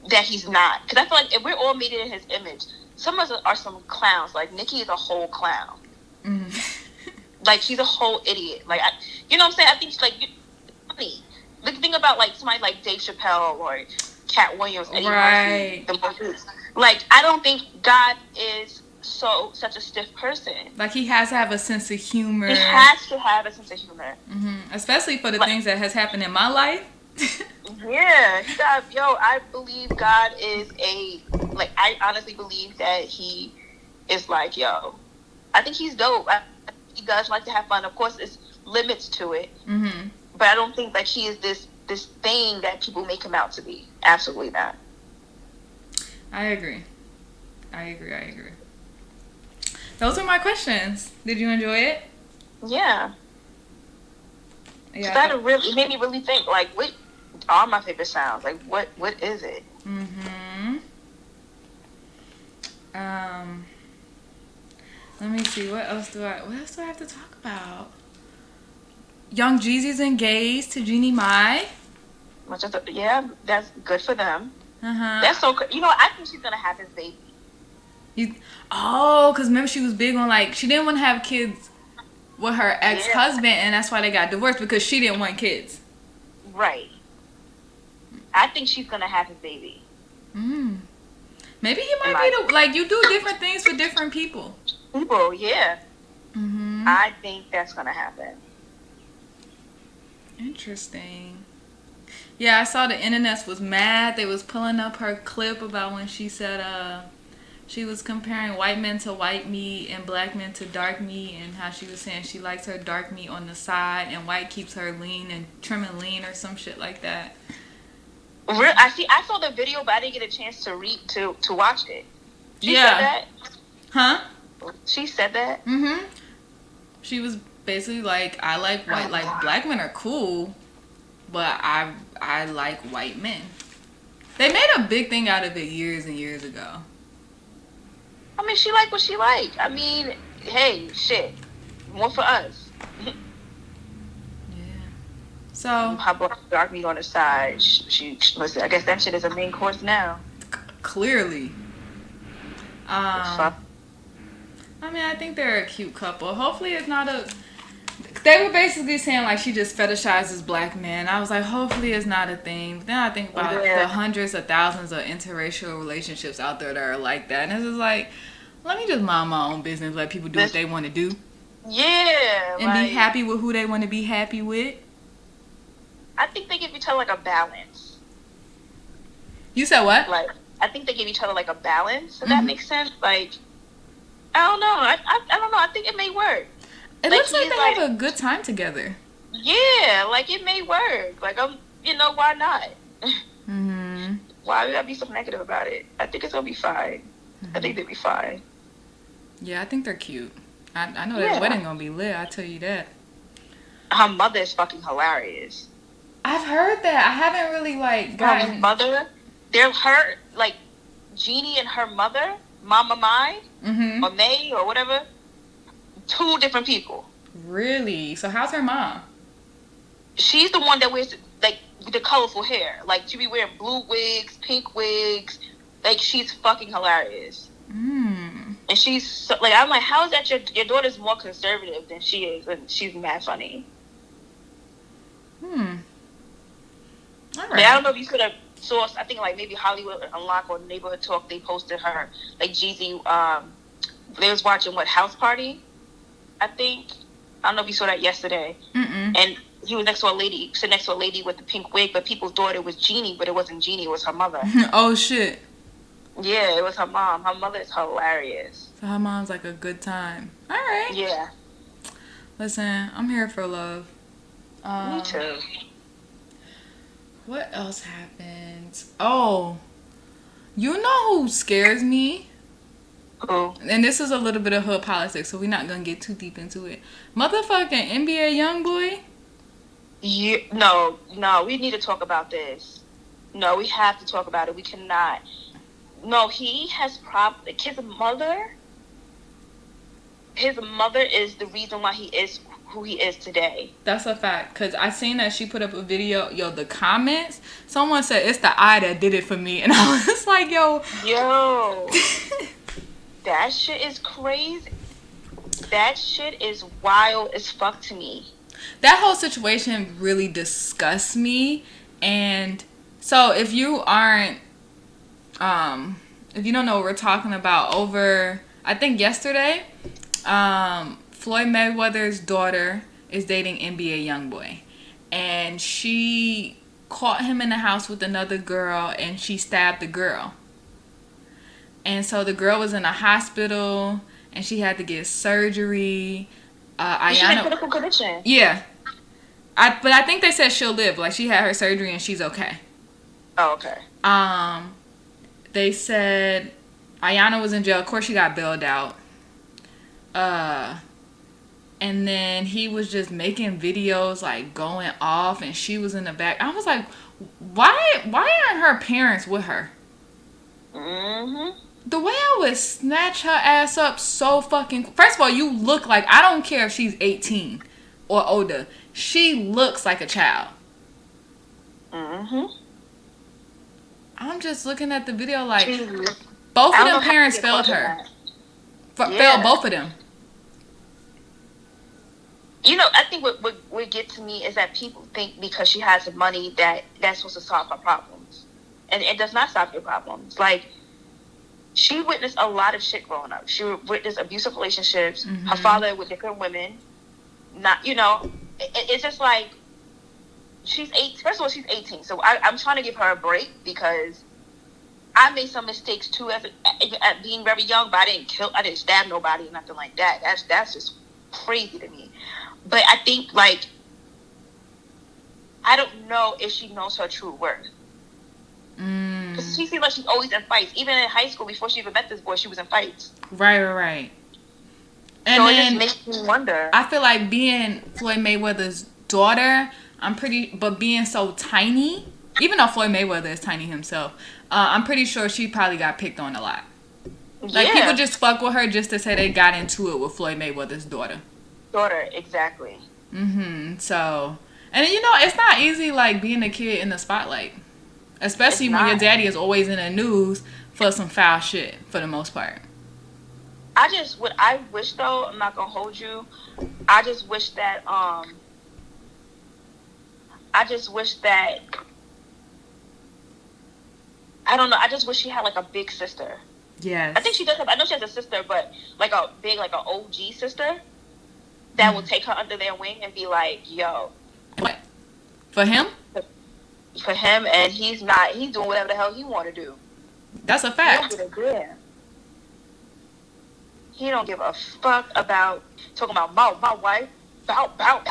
that he's not. Because I feel like if we're all made in his image, some of us are some clowns. Like Nikki is a whole clown. Like she's a whole idiot. Like you know what I'm saying? I think she's like funny. The thing about like somebody like Dave Chappelle or Cat Williams, Eddie right? Murphy, like I don't think God is such a stiff person. Like he has to have a sense of humor. He has to have a sense of humor, especially for the things that has happened in my life. Yeah, I believe God is I honestly believe that he is like, I think he's dope. He does like to have fun. Of course, there's limits to it. But I don't think that he is this thing that people make him out to be. Absolutely not. I agree. Those are my questions. Did you enjoy it? Yeah. It made me really think, like, what are my favorite sounds? Like, what is it? Let me see. What else do I have to talk about? Young Jeezy's engaged to Jeannie Mai. Yeah, that's good for them. That's so good. I think she's gonna have his baby. Because remember she was big on like she didn't want to have kids with her ex-husband, and that's why they got divorced because she didn't want kids. Right. I think she's gonna have his baby. Maybe he might be you do different things for different people. Yeah. I think that's gonna happen. Interesting. Yeah, I saw the internet was mad. They was pulling up her clip about when she said she was comparing white men to white meat and black men to dark meat, and how she was saying she likes her dark meat on the side and white keeps her lean and trimming lean or some shit like that. I saw the video, but I didn't get a chance to watch it. She said that? Huh? She said that? She was basically like, I like white, like black men are cool, but I like white men. They made a big thing out of it years and years ago. I mean, she liked what she liked. I mean, hey, shit. More for us. Yeah. So Her dark meat on the side. She listen. I guess that shit is a main course now. clearly, Fuck. I mean, I think they're a cute couple. Hopefully, it's not a. They were basically saying like she just fetishizes black men. I was like, hopefully, it's not a thing. But then I think about the hundreds of thousands of interracial relationships out there that are like that, and it's just like, let me just mind my own business. Let people do what they want to do. Yeah, and be happy with who they want to be happy with. I think they give each other like a balance. You said what? Like, I think they give each other like a balance. If that makes sense. Like, I don't know. I don't know. I think it may work. It looks like they have a good time together. Yeah, like it may work. Like why not? Mm-hmm. Why would I be so negative about it? I think it's gonna be fine. I think they'll be fine. Yeah, I think they're cute. I know that wedding gonna be lit. I tell you that. Her mother is fucking hilarious. I've heard that. I haven't really gotten. Her mother. They're her Jeannie and her mother, Mama Mai, or May or whatever. Two different people. Really? So how's her mom? She's the one that wears the colorful hair. Like she be wearing blue wigs, pink wigs. Like she's fucking hilarious. And she's so, I'm like, how is that your daughter's more conservative than she is, and she's mad funny. All right. I don't know if you could have sourced. I think maybe Hollywood Unlocked or Neighborhood Talk. They posted her Jeezy. They was watching House Party. I think. I don't know if you saw that yesterday. And he was next to a lady. Sitting next to a lady with the pink wig, but people's thought it was Jeannie, but it wasn't Jeannie. It was her mother. Oh shit. Yeah, it was her mom. Her mother is hilarious. So her mom's like a good time. All right. Yeah. Listen, I'm here for love. Me too. What else happened? Oh, you know who scares me? Who? And this is a little bit of hood politics, so we're not gonna get too deep into it. Motherfucking NBA YoungBoy. No, we need to talk about this. No, we have to talk about it. We cannot. No, he has his mother is the reason why he is who he is today. That's a fact, because I seen that she put up a video. Yo, the comments, someone said it's the eye that did it for me, and I was like, yo that shit is crazy. That shit is wild as fuck to me. That whole situation really disgusts me. And so if you aren't if you don't know what we're talking about, I think yesterday, Floyd Mayweather's daughter is dating NBA YoungBoy, and she caught him in the house with another girl, and she stabbed the girl. And so the girl was in a hospital, and she had to get surgery. She had critical condition. Yeah, but I think they said she'll live. Like she had her surgery and she's okay. Oh, okay. They said Ayanna was in jail. Of course, she got bailed out. And then he was just making videos going off, and she was in the back. I was like, why aren't her parents with her? The way I would snatch her ass up so fucking... First of all, you look like... I don't care if she's 18 or older. She looks like a child. I'm just looking at the video both of them parents failed her. Failed both of them. I think what gets to me is that people think because she has the money that's supposed to solve her problems. And it does not solve your problems. She witnessed a lot of shit growing up. She witnessed abusive relationships. Her father with different women. It's just she's 8. First of all, she's 18. So I'm trying to give her a break because I made some mistakes too at being very young, but I didn't stab nobody or nothing like that. That's just crazy to me. But I think I don't know if she knows her true worth. Because she seems like she's always in fights. Even in high school, before she even met this boy, she was in fights. Right. And so then, it just makes me wonder. I feel like being Floyd Mayweather's daughter, but being so tiny, even though Floyd Mayweather is tiny himself, I'm pretty sure she probably got picked on a lot. People just fuck with her just to say they got into it with Floyd Mayweather's daughter. Exactly. So, And you know, it's not easy like being a kid in the spotlight, especially when your daddy is always in the news for some foul shit for the most part. I wish though, I'm not gonna hold you. I just wish that I just wish that I don't know. I just wish she had like a big sister. Yes. I think she does have. I know she has a sister, but like a big, like an OG sister that will take her under their wing and be like, "Yo, what for him? For him, and he's not. He's doing whatever the hell he want to do. That's a fact. He don't give a fuck about talking about my wife. Bow my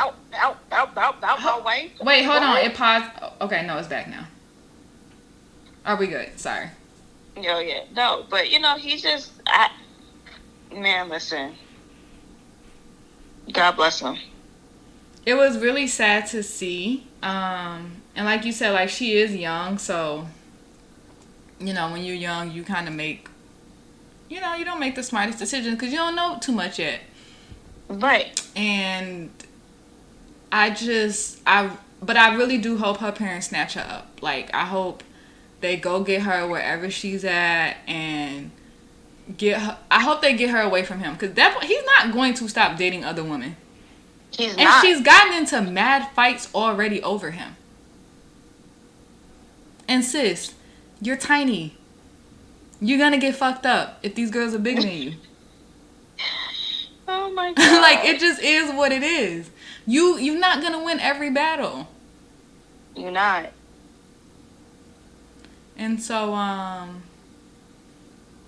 wife. Wait, hold on. It paused. Okay, no, it's back now. Are we good? Sorry. Yeah. No, but you know, he's just man, listen. God bless him. It was really sad to see. And like you said, like she is young, so you know, when you're young, you kind of make, you know, you don't make the smartest decisions because you don't know too much yet. Right. And but I really do hope her parents snatch her up. Like, I hope they go get her wherever she's at and I hope they get her away from him because he's not going to stop dating other women. He's not. She's gotten into mad fights already over him. And sis, you're tiny. You're gonna get fucked up if these girls are bigger than you. Oh my God. Like, it just is what it is. You're not gonna win every battle. You're not. And so,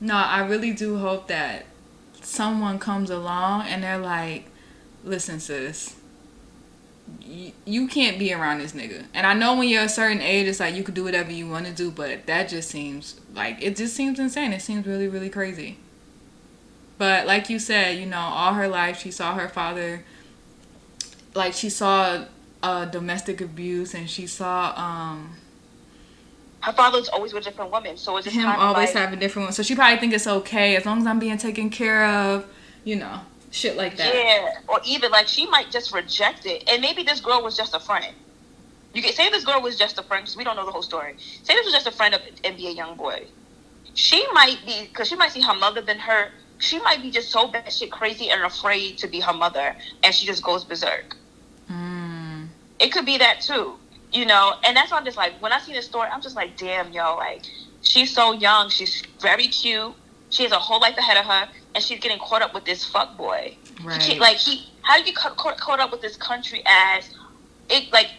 no, I really do hope that someone comes along and they're like, listen, sis, you can't be around this nigga. And I know when you're a certain age, it's like you could do whatever you want to do, but that just seems like, it just seems insane. It seems really, really crazy. But like you said, you know, all her life she saw her father, like she saw domestic abuse, and she saw her father's always with a different woman, so it's just him kind of always like, having different ones. So she probably think it's okay as long as I'm being taken care of, you know, shit like that. Yeah, or even like she might just reject it, and maybe this girl was just a friend. You can say this girl was just a friend because we don't know the whole story. Say this was just a friend of NBA YoungBoy. She might be, because she might see her mother been hurt. She might be just so batshit crazy and afraid to be her mother, and she just goes berserk. It could be that too, you know. And that's why I'm just like, when I see this story, I'm just like, damn, yo, like she's so young, she's very cute, she has a whole life ahead of her, and she's getting caught up with this fuck boy. Right. How do you get caught up with this country ass? It like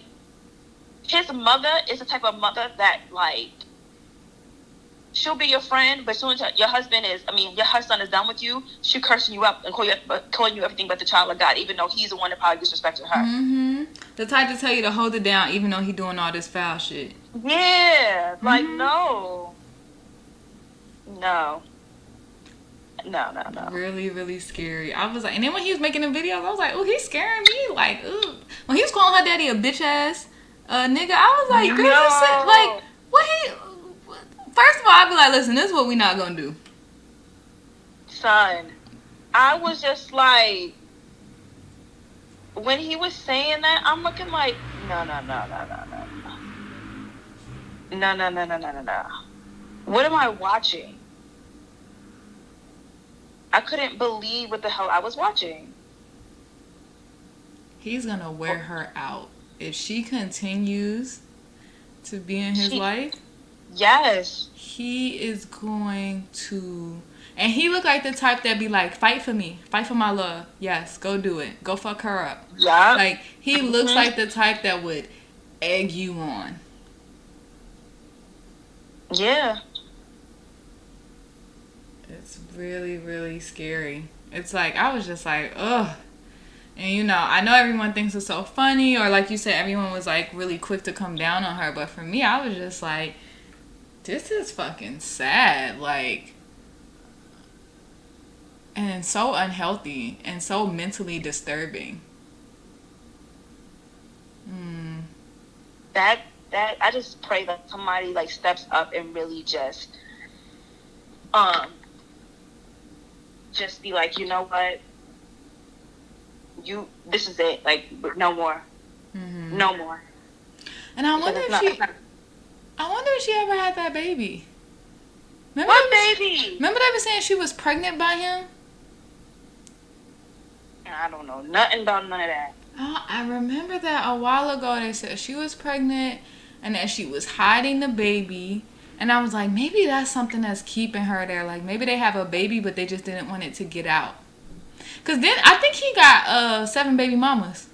his mother is the type of mother that like, she'll be your friend, but as soon as her son is done with you, she'll cursing you up and calling you everything but the child of God, even though he's the one that probably disrespected her. The type to tell you to hold it down, even though he doing all this foul shit. Yeah, like no. Really, really scary. I was like, and then when he was making the videos, I was like, oh, he's scaring me. Like, ooh. When he was calling her daddy a bitch ass nigga, I was like, girl, you said, like, what he... First of all, I'd be like, listen, this is what we not gonna do. Son, I was just like, when he was saying that, I'm looking like, no. What am I watching? I couldn't believe what the hell I was watching. He's gonna wear her out. If she continues to be in his life... Yes. He is going to... And he look like the type that be like, fight for me. Fight for my love. Yes, go do it. Go fuck her up. Yeah. Like, he looks like the type that would egg you on. Yeah. It's really, really scary. It's like, I was just like, ugh. And, you know, I know everyone thinks it's so funny. Or like you said, everyone was like really quick to come down on her. But for me, I was just like... This is fucking sad, like, and so unhealthy and so mentally disturbing. That I just pray that somebody like steps up and really just be like, you know what, this is it, like no more. Mm-hmm. No more. And I Because wonder it's if not. she, I wonder if she ever had that baby. Remember What they was, baby? remember they were saying she was pregnant by him? I don't know nothing about none of that. Oh, I remember that a while ago. They said she was pregnant and that she was hiding the baby. And I was like, maybe that's something that's keeping her there. Like, maybe they have a baby, but they just didn't want it to get out. Because then I think he got 7 baby mamas.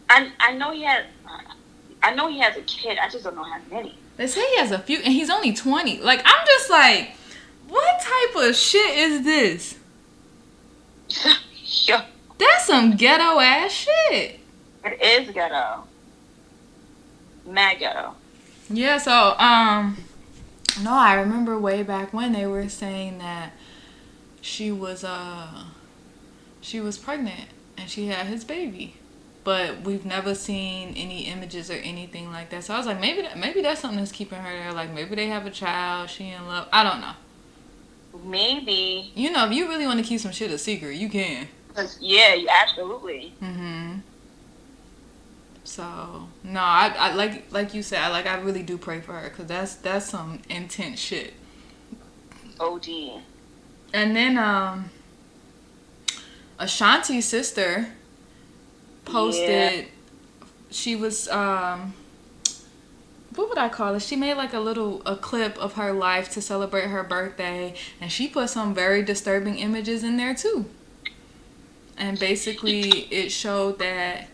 I know he had. I know he has a kid. I just don't know how many. They say he has a few, and he's only 20. Like, I'm just like, what type of shit is this? Yo, That's some ghetto ass shit. it is ghetto. Mad ghetto. Yeah, so, no, I remember way back when they were saying that she was pregnant and she had his baby. But we've never seen any images or anything like that. So I was like, maybe that's something that's keeping her there. Like, maybe they have a child, she in love. I don't know. Maybe. You know, if you really want to keep some shit a secret, you can. Yeah, absolutely. Mm-hmm. So, no, I like you said, I really do pray for her. Because that's some intense shit. OD. And then, Ashanti's sister posted, she was, what would I call it? She made like a clip of her life to celebrate her birthday, and she put some very disturbing images in there too. And basically it showed that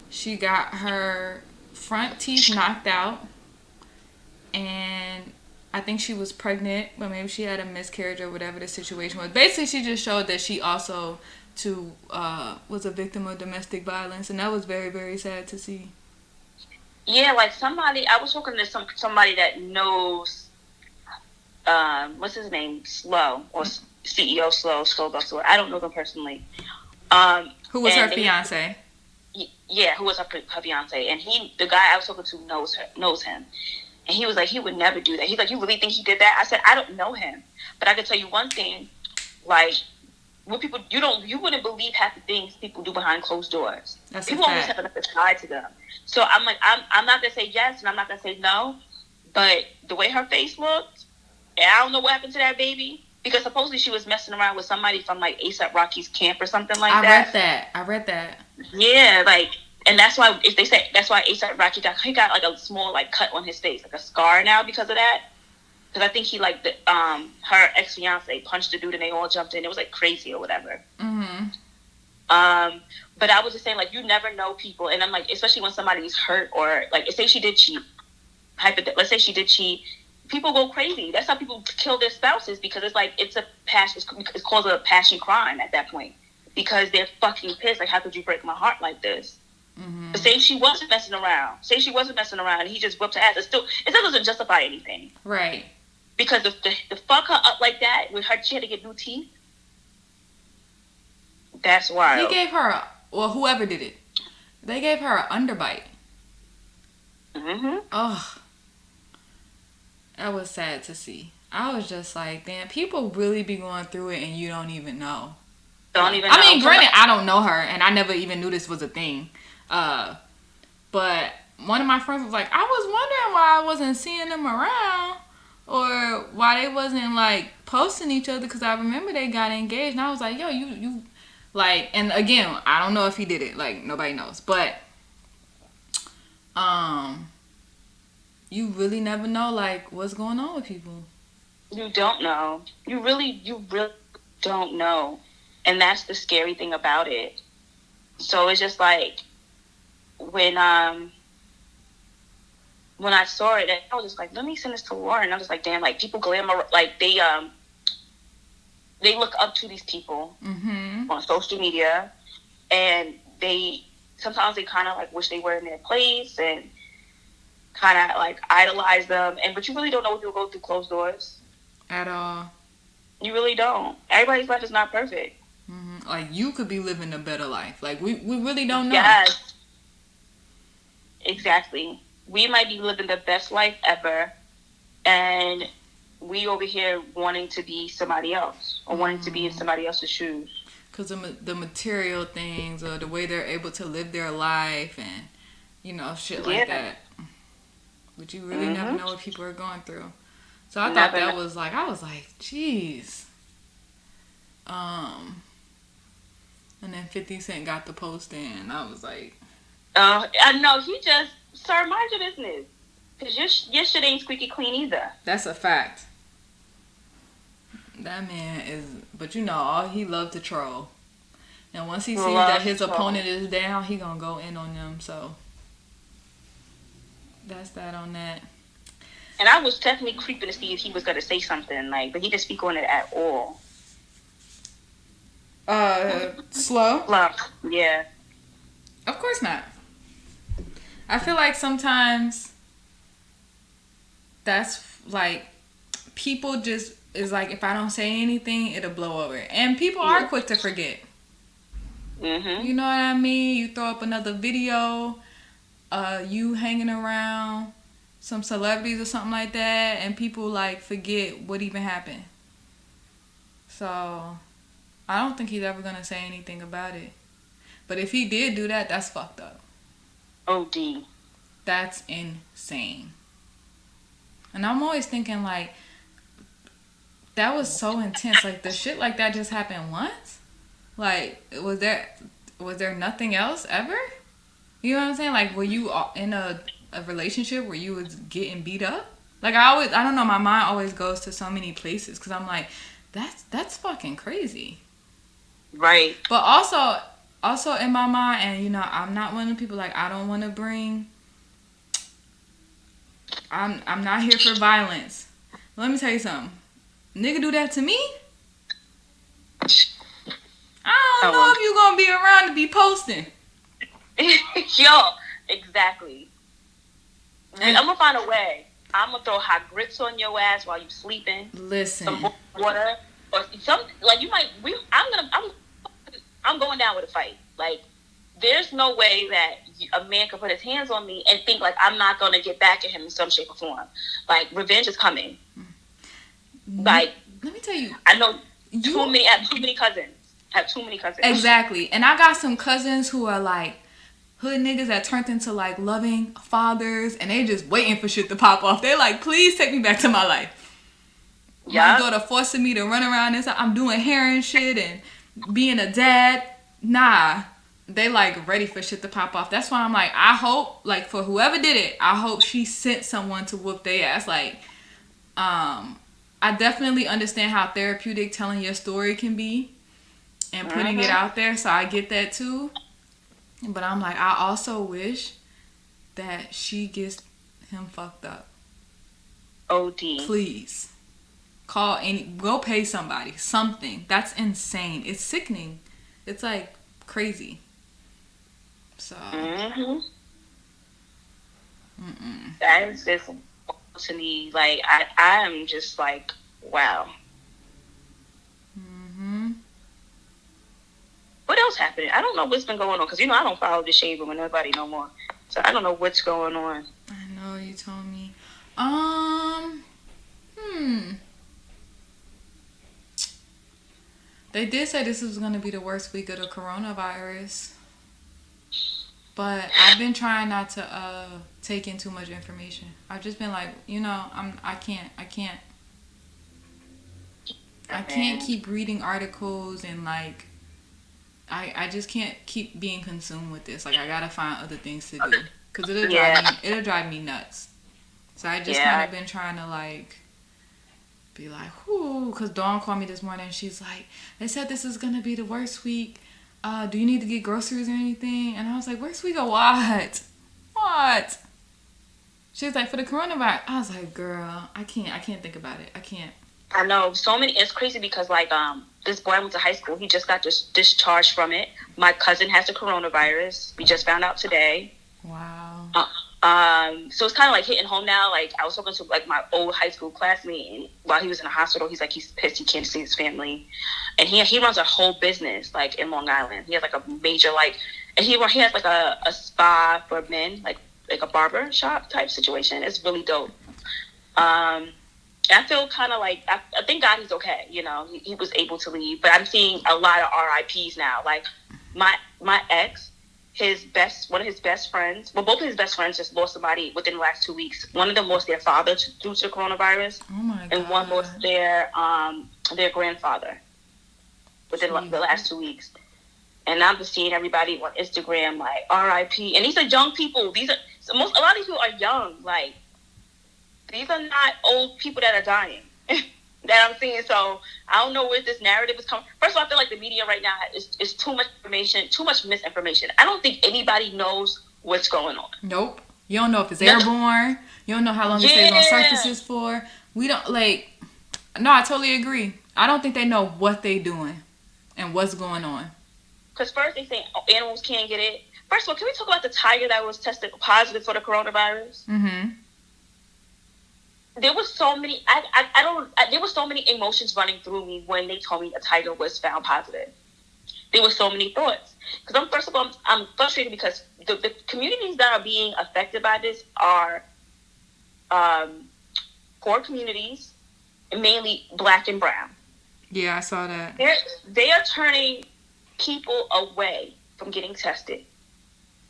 she got her front teeth knocked out, and I think she was pregnant, but maybe she had a miscarriage or whatever the situation was. Basically, she just showed that she also was a victim of domestic violence, and that was very, very sad to see. Yeah, like I was talking to somebody that knows, what's his name, Slow, or CEO Slow. I don't know them personally. Who was her fiance? Yeah, who was her fiance, and the guy I was talking to knows him, and he was like, he would never do that. He's like, you really think he did that? I said, I don't know him, but I can tell you one thing, like, what people you wouldn't believe half the things people do behind closed doors. That's people always have another side to them. So I'm like, I'm not gonna say yes and I'm not gonna say no, but the way her face looked, and I don't know what happened to that baby, because supposedly she was messing around with somebody from like A$AP Rocky's camp or something like that. I read that. Yeah, like, and that's why that's why A$AP Rocky got like a small like cut on his face, like a scar now because of that. Because I think he like her ex-fiance punched the dude and they all jumped in. It was like crazy or whatever. Mm-hmm. But I was just saying, like, you never know people, and I'm like, especially when somebody's hurt or like, say she did cheat. Let's say she did cheat. People go crazy. That's how people kill their spouses, because it's like it's called a passion crime at that point, because they're fucking pissed. Like, how could you break my heart like this? Mm-hmm. But say she wasn't messing around. And he just whipped her ass. It still doesn't justify anything. Right. Because the fuck her up like that with her, she had to get new teeth. That's wild. He gave her, whoever did it, they gave her an underbite. Mm-hmm. Ugh. That was sad to see. I was just like, damn, people really be going through it and you don't even know. I mean, granted, I don't know her and I never even knew this was a thing. But one of my friends was like, I was wondering why I wasn't seeing them around, or why they wasn't like posting each other, because I remember they got engaged, and I was like, yo, you like, and again, I don't know if he did it, like, nobody knows, but you really never know, like, what's going on with people. You don't know. You really don't know, and that's the scary thing about it. So it's just like, when I saw it, I was just like, let me send this to Lauren. I was like, damn, like, people glamour, like, they look up to these people on social media, and sometimes they kind of like wish they were in their place and kind of like idolize them, but you really don't know what people go through closed doors at all. You really don't. Everybody's life is not perfect. Like, you could be living a better life. Like, we really don't know. Yes. Exactly. We might be living the best life ever, and we over here wanting to be somebody else, or wanting to be in somebody else's shoes. because of the material things or the way they're able to live their life and, you know, shit like that. But you really never know what people are going through. So I thought that was like, I was like, jeez. And then 50 Cent got the post in. I was like, I know, he just, sir, mind your business. Because your shit ain't squeaky clean either. That's a fact. That man is, but you know, he loved to troll. And once he sees that his opponent is down, he gonna go in on them. So that's that on that. And I was definitely creeping to see if he was gonna say something, like, but he didn't speak on it at all. Slow? Yeah. Of course not. I feel like sometimes that's like people just is like, if I don't say anything, it'll blow over. And people are quick to forget. Mm-hmm. You know what I mean? You throw up another video, you hanging around some celebrities or something like that, and people like forget what even happened. So I don't think he's ever gonna say anything about it. But if he did do that, that's fucked up. OD. That's insane. And I'm always thinking like, that was so intense. Like, the shit like that just happened once? Like, was there nothing else ever? You know what I'm saying? Like, were you in a relationship where you was getting beat up? Like, I don't know, my mind always goes to so many places because I'm like, that's fucking crazy. Right. But also in my mind, and you know, I'm not one of the people like, I don't want to bring, I'm not here for violence. But let me tell you something. Nigga do that to me, I don't know if you gonna be around to be posting. Yo, exactly. And I'm gonna find a way. I'm gonna throw hot grits on your ass while you sleeping. Listen. Some water or some, like, you might. I'm going down with a fight. Like, there's no way that a man can put his hands on me and think like I'm not gonna get back at him in some shape or form. Like, revenge is coming. Like, let me tell you, I know I have too many cousins. Exactly. And I got some cousins who are like hood niggas that turned into like loving fathers, and they just waiting for shit to pop off. They're like, please take me back to my life. Yeah. My daughter forcing me to run around this. I'm doing hair and shit and being a dad. Nah. They like ready for shit to pop off. That's why I'm like, I hope, like, for whoever did it, I hope she sent someone to whoop their ass. Like, I definitely understand how therapeutic telling your story can be and putting it out there, so I get that too. But I'm like, I also wish that she gets him fucked up. OD. Please. Go pay somebody. Something. That's insane. It's sickening. It's like crazy. So. That is just to me, like, I am just like, wow. What else happened? I don't know what's been going on, because, you know, I don't follow the shade room with nobody no more, so I don't know what's going on. I know, you told me. They did say this was going to be the worst week of the coronavirus, but I've been trying not to take in too much information. I've just been like, you know, I can't keep reading articles and like I just can't keep being consumed with this. Like, I gotta find other things to do, because it'll drive me nuts. So I just kind of been trying to like be like, whoo, because Dawn called me this morning and she's like, they said this is gonna be the worst week. Do you need to get groceries or anything? And I was like, worst week of what? What? She was like, for the coronavirus. I was like, girl, I can't think about it. I can't. I know, so many. It's crazy because, like, this boy went to high school. He just got discharged from it. My cousin has the coronavirus. We just found out today. Wow. So it's kind of like hitting home now. Like, I was talking to like my old high school classmate, and while he was in the hospital, he's like, he's pissed he can't see his family, and he runs a whole business like in Long Island. He has like a major and he has like a spa for men, like a barber shop type situation. It's really dope. I feel kind of like I thank God he's okay. You know, he was able to leave, but I'm seeing a lot of RIPS now. Like my ex, one of his best friends. Well, both of his best friends just lost somebody within the last 2 weeks. One of them lost their father due to the coronavirus, Oh my god. and one lost their grandfather within the last 2 weeks. And I'm just seeing everybody on Instagram like RIP, and these are young people. A lot of these people are young. Like, these are not old people that are dying that I'm seeing. So I don't know where this narrative is coming. First of all, I feel like the media right now is too much information, too much misinformation. I don't think anybody knows what's going on. Nope. You don't know if it's airborne. You don't know how long it stays on surfaces for. We don't, like, no, I totally agree. I don't think they know what they doing and what's going on. Because first they say animals can't get it. First of all, can we talk about the tiger that was tested positive for the coronavirus? Mm-hmm. There was so many. There were so many emotions running through me when they told me a tiger was found positive. There were so many thoughts. Because I'm frustrated because the communities that are being affected by this are poor communities, and mainly Black and brown. Yeah, I saw that. They are turning people away from getting tested.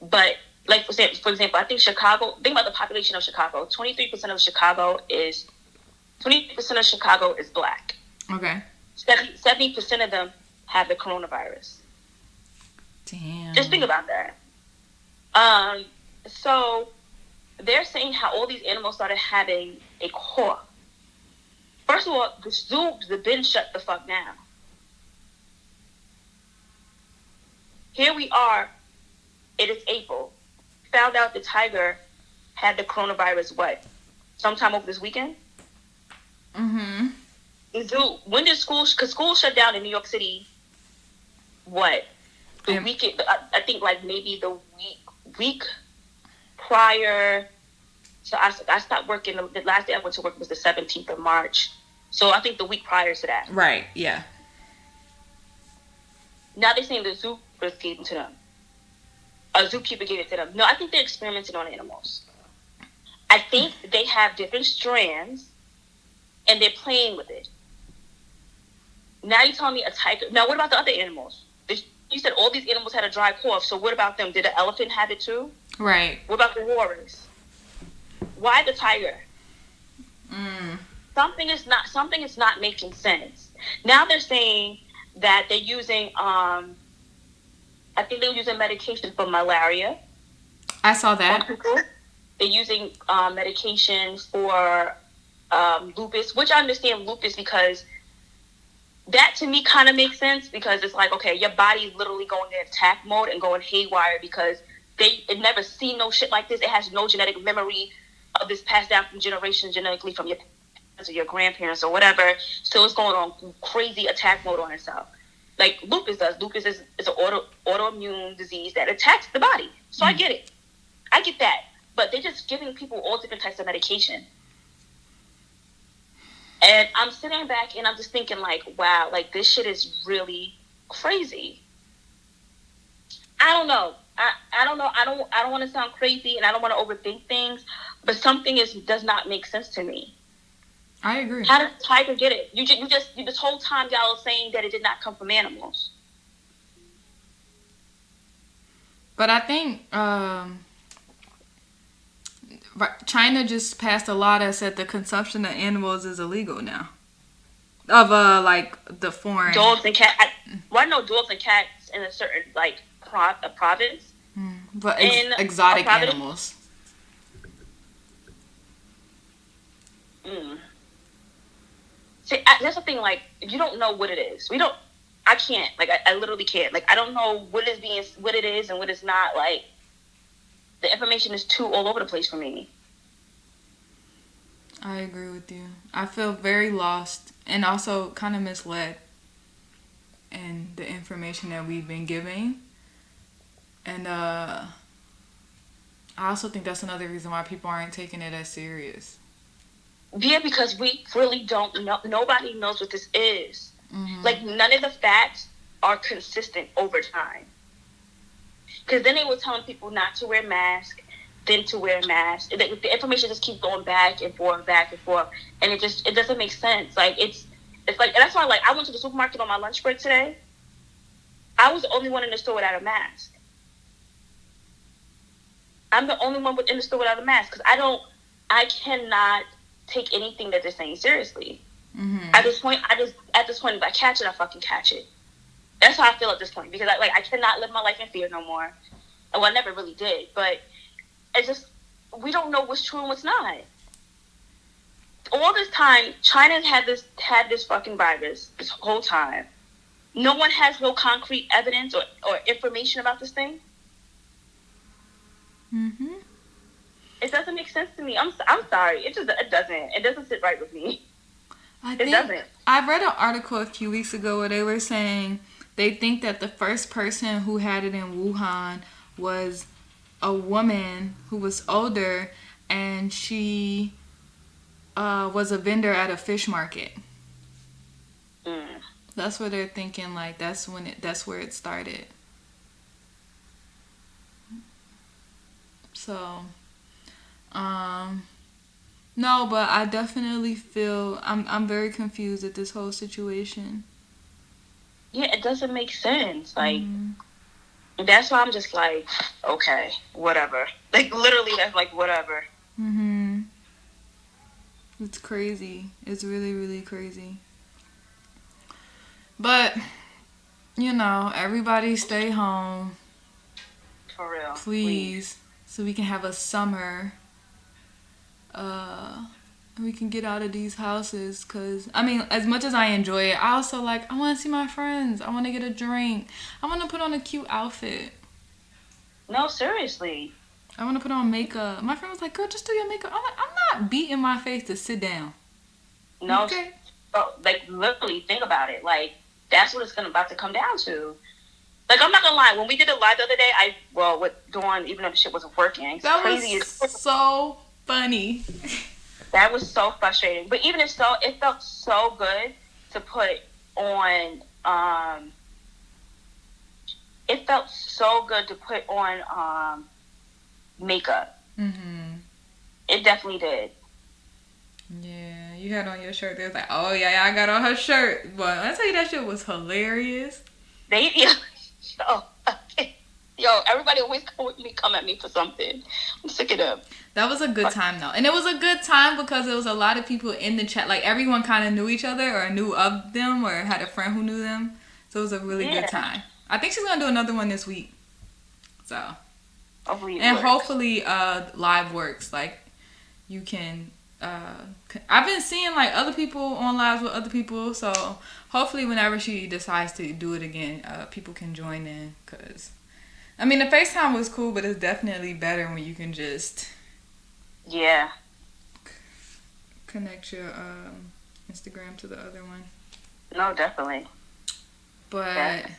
But, like, for example, I think Chicago, think about the population of Chicago. 23% of Chicago is Black. Okay. 70% of them have the coronavirus. Damn. Just think about that. So they're saying how all these animals started having a cough. First of all, the zoos have been shut the fuck down. Here we are. It is April. Found out the tiger had the coronavirus, sometime over this weekend? Mm-hmm. The zoo, when did because school shut down in New York City, the weekend, I think like maybe the week prior. So I stopped working, the last day I went to work was the 17th of March. So I think the week prior to that. Right, yeah. Now they're saying the zookeeper gave it to them. A zookeeper gave it to them. No, I think they're experimenting on animals. I think they have different strands, and they're playing with it. Now you're telling me a tiger. Now what about the other animals? You said all these animals had a dry cough, so what about them? Did the elephant have it too? Right. What about the walrus? Why the tiger? Something is not making sense. Now they're saying that they're using I think they were using medication for malaria. I saw that. They're using medication for lupus, which I understand lupus because that to me kind of makes sense because it's like, okay, your body's literally going in attack mode and going haywire because it never seen no shit like this. It has no genetic memory of this passed down from generations genetically from your parents or your grandparents or whatever. So it's going on crazy attack mode on itself. Like lupus does. Lupus is an autoimmune disease that attacks the body. So I get it. I get that. But they're just giving people all different types of medication. And I'm sitting back and I'm just thinking like, wow, like this shit is really crazy. I don't know. I don't know. I don't want to sound crazy and I don't want to overthink things, but something does not make sense to me. I agree. How did the tiger get it? You this whole time y'all are saying that it did not come from animals. But I think China just passed a law that said the consumption of animals is illegal now. Of like the foreign dogs and cats. I know dogs and cats in a certain like a province. But exotic animals. See, that's the thing. Like, you don't know what it is. I can't. Like, I literally can't. Like, I don't know what it is and what it's not. Like, the information is too all over the place for me. I agree with you. I feel very lost and also kind of misled in the information that we've been giving. And I also think that's another reason why people aren't taking it as serious. Yeah, because we really don't know. Nobody knows what this is. Mm-hmm. Like, none of the facts are consistent over time. Because then they were telling people not to wear masks. then to wear a mask. The information just keeps going back and forth, and it doesn't make sense. Like it's like, and that's why, like, I went to the supermarket on my lunch break today. I was the only one in the store without a mask. I'm the only one in the store without a mask because I cannot take anything that they're saying seriously. Mm-hmm. At this point, if I catch it, I fucking catch it. That's how I feel at this point because I cannot live my life in fear no more. Well, I never really did, but it's just we don't know what's true and what's not. All this time, China's had this fucking virus this whole time. No one has no concrete evidence or information about this thing. Mm-hmm. It doesn't make sense to me. I'm sorry. It doesn't sit right with me. It doesn't. I read an article a few weeks ago where they were saying they think that the first person who had it in Wuhan was a woman who was older, and she was a vendor at a fish market. That's what they're thinking. Like that's where it started. So, no, but I definitely feel I'm very confused at this whole situation. Yeah, it doesn't make sense. Like, that's why I'm just like, okay, whatever. Like, literally, that's like, whatever. Mm-hmm. It's crazy. It's really, really crazy. But, everybody stay home. For real. Please. So we can have a summer. We can get out of these houses. Because, as much as I enjoy it, I also, I want to see my friends. I want to get a drink. I want to put on a cute outfit. No, seriously. I want to put on makeup. My friend was like, girl, just do your makeup. I'm like, I'm not beating my face to sit down. No. Okay. Literally, think about it. Like, that's what it's about to come down to. Like, I'm not gonna lie. When we did it live the other day, even though the shit wasn't working. That was so funny. That was so frustrating. But even if so, it felt so good to put on, makeup. Mm-hmm. It definitely did. Yeah, you had on your shirt. They was like, oh, yeah, I got on her shirt. But I tell you, that shit was hilarious. Everybody always come at me for something. I'm sick of them. That was a good time, though. And it was a good time because there was a lot of people in the chat. Like, everyone kind of knew each other or knew of them or had a friend who knew them. So it was a really good time. I think she's going to do another one this week. So. Hopefully live works. Like, you can... I've been seeing other people on lives with other people, so hopefully whenever she decides to do it again, people can join in. Cause the FaceTime was cool, but it's definitely better when you can just connect your Instagram to the other one. No, definitely. But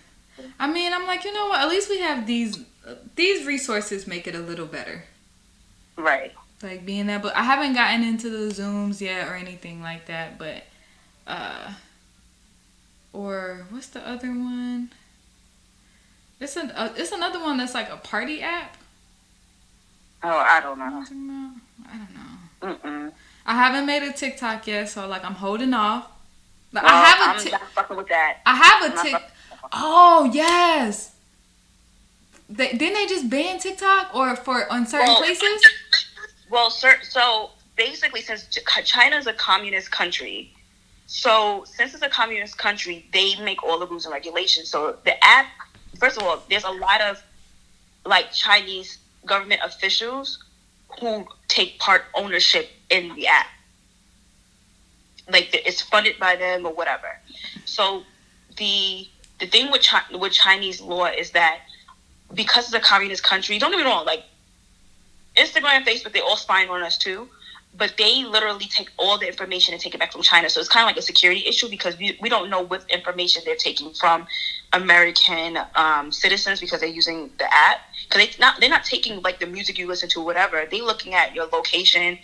I'm like, you know what? At least we have these resources make it a little better. Right. Like being able, I haven't gotten into the Zooms yet or anything like that, but, or what's the other one? It's another one that's like a party app. Oh, I don't know. I don't know. Mm-mm. I haven't made a TikTok yet, so I'm holding off. But well, I'm not fucking with that. I have a TikTok. Oh yes. Didn't they just ban TikTok or on certain places? Well, so basically, since China is a communist country, they make all the rules and regulations. So the app, first of all, there's a lot of Chinese government officials who take part ownership in the app. It's funded by them or whatever. So the thing with Chinese law is that because it's a communist country, don't get me wrong, Instagram and Facebook, they all spying on us too, but they literally take all the information and take it back from China. So it's kind of like a security issue because we don't know what information they're taking from American citizens because they're using the app. Because they're not taking the music you listen to, whatever. They're looking at your location,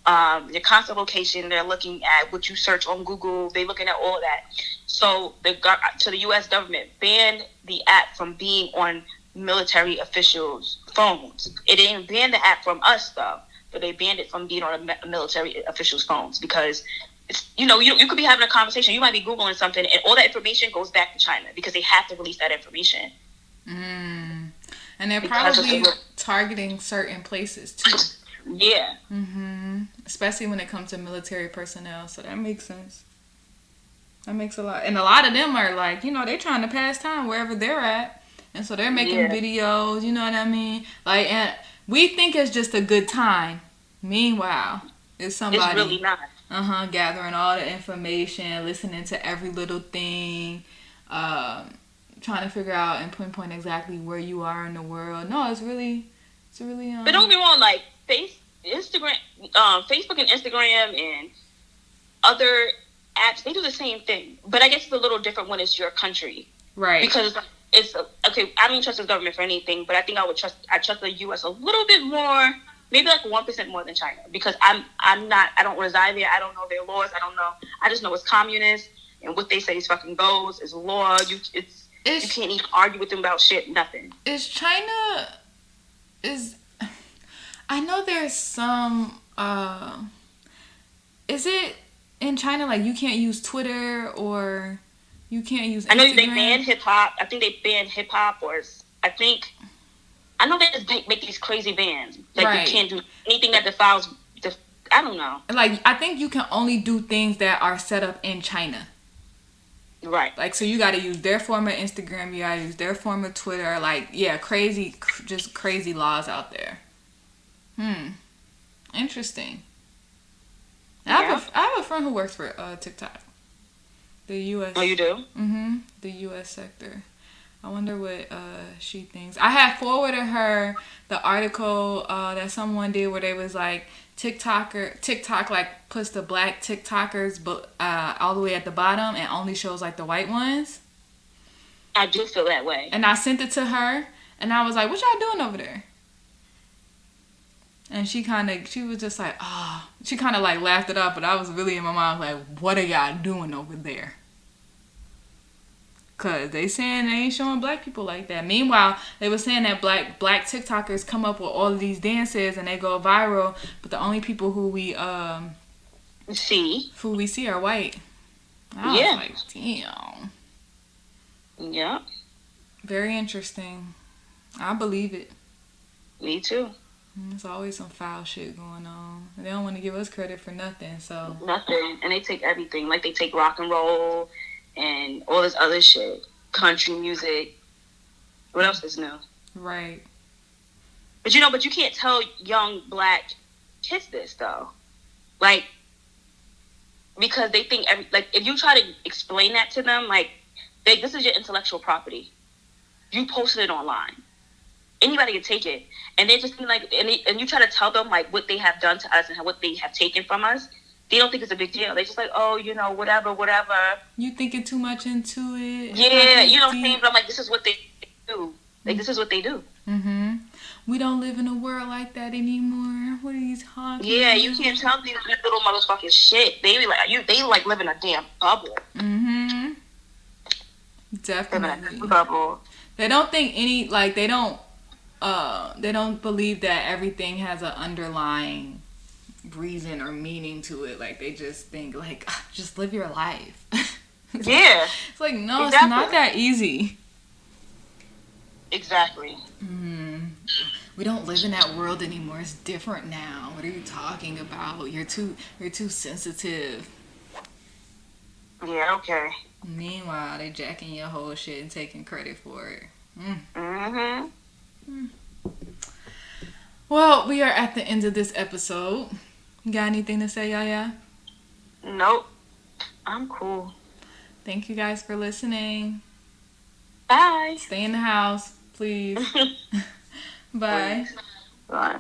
your constant location. They're looking at what you search on Google. They're looking at all that. So the U.S. government banned the app from being on military officials' phones. It didn't ban the app from us though, but they banned it from being on a military officials' phones because it's, you could be having a conversation, you might be Googling something, and all that information goes back to China because they have to release that information. And they're probably targeting certain places too. Yeah. Especially when it comes to military personnel, so that makes sense. That makes a lot. And a lot of them are like, they're trying to pass time wherever they're at. And so they're making videos, you know what I mean? Like, and we think it's just a good time. Meanwhile, it's somebody. It's really not. Gathering all the information, listening to every little thing, trying to figure out and pinpoint exactly where you are in the world. No, it's really. But don't be wrong, like Facebook and Instagram and other apps, they do the same thing. But I guess it's a little different when it's your country, right? Because it's okay. I don't trust the government for anything, but I think I trust the U.S. a little bit more, maybe like 1% more than China, because I don't reside there. I don't know their laws. I don't know. I just know it's communist, and what they say is fucking goes. Is law. You can't even argue with them about shit. Nothing. Is China? I know there's some. Is it in China like you can't use Twitter or you can't use Instagram? I know they banned hip hop. I think they banned hip hop, I know they just make these crazy bans. Like you can't do anything that defiles. I don't know. Like I think you can only do things that are set up in China. Right. Like, so you got to use their form of Instagram. You got to use their form of Twitter. Like, yeah, just crazy laws out there. Interesting. I have a friend who works for TikTok. The U.S. Oh, you do? The U.S. sector. I wonder what she thinks. I had forwarded her the article that someone did where they was like, TikTok like puts the black TikTokers all the way at the bottom and only shows like the white ones. I do feel that way. And I sent it to her and I was like, what y'all doing over there? And she was just like, she kind of like laughed it up, but I was really in my mind like, what are y'all doing over there? Cause they saying they ain't showing black people like that. Meanwhile, they were saying that black TikTokers come up with all of these dances and they go viral, but the only people who we see are white. I was like, damn. Yeah. Very interesting. I believe it. Me too. There's always some foul shit going on. They don't want to give us credit for nothing, so. Nothing. And they take everything. Like they take rock and roll and all this other shit. Country music. What else is new? Right. But you can't tell young black kids this though. Like, because they think if you try to explain that to them, like, this is your intellectual property. You posted it online. Anybody can take it. And they just like, and you try to tell them like what they have done to us and what they have taken from us. They don't think it's a big deal. They just like, whatever. You thinking too much into it. Yeah, you know what I'm saying? But I'm like, this is what they do. Like, this is what they do. We don't live in a world like that anymore. What are you talking about? Yeah, you can't tell these little motherfucking shit. They live in a damn bubble. Definitely. In a bubble. They don't think they don't believe that everything has an underlying reason or meaning to it. Like, they just think like, just live your life. Yeah. It's like, no, exactly. It's not that easy. Exactly. We don't live in that world anymore. It's different now. What are you talking about? You're too sensitive. Yeah, okay. Meanwhile, they jacking your whole shit and taking credit for it. Well, we are at the end of this episode. You got anything to say, Yaya? Nope. I'm cool. Thank you guys for listening. Bye. Stay in the house, please. Bye. Bye.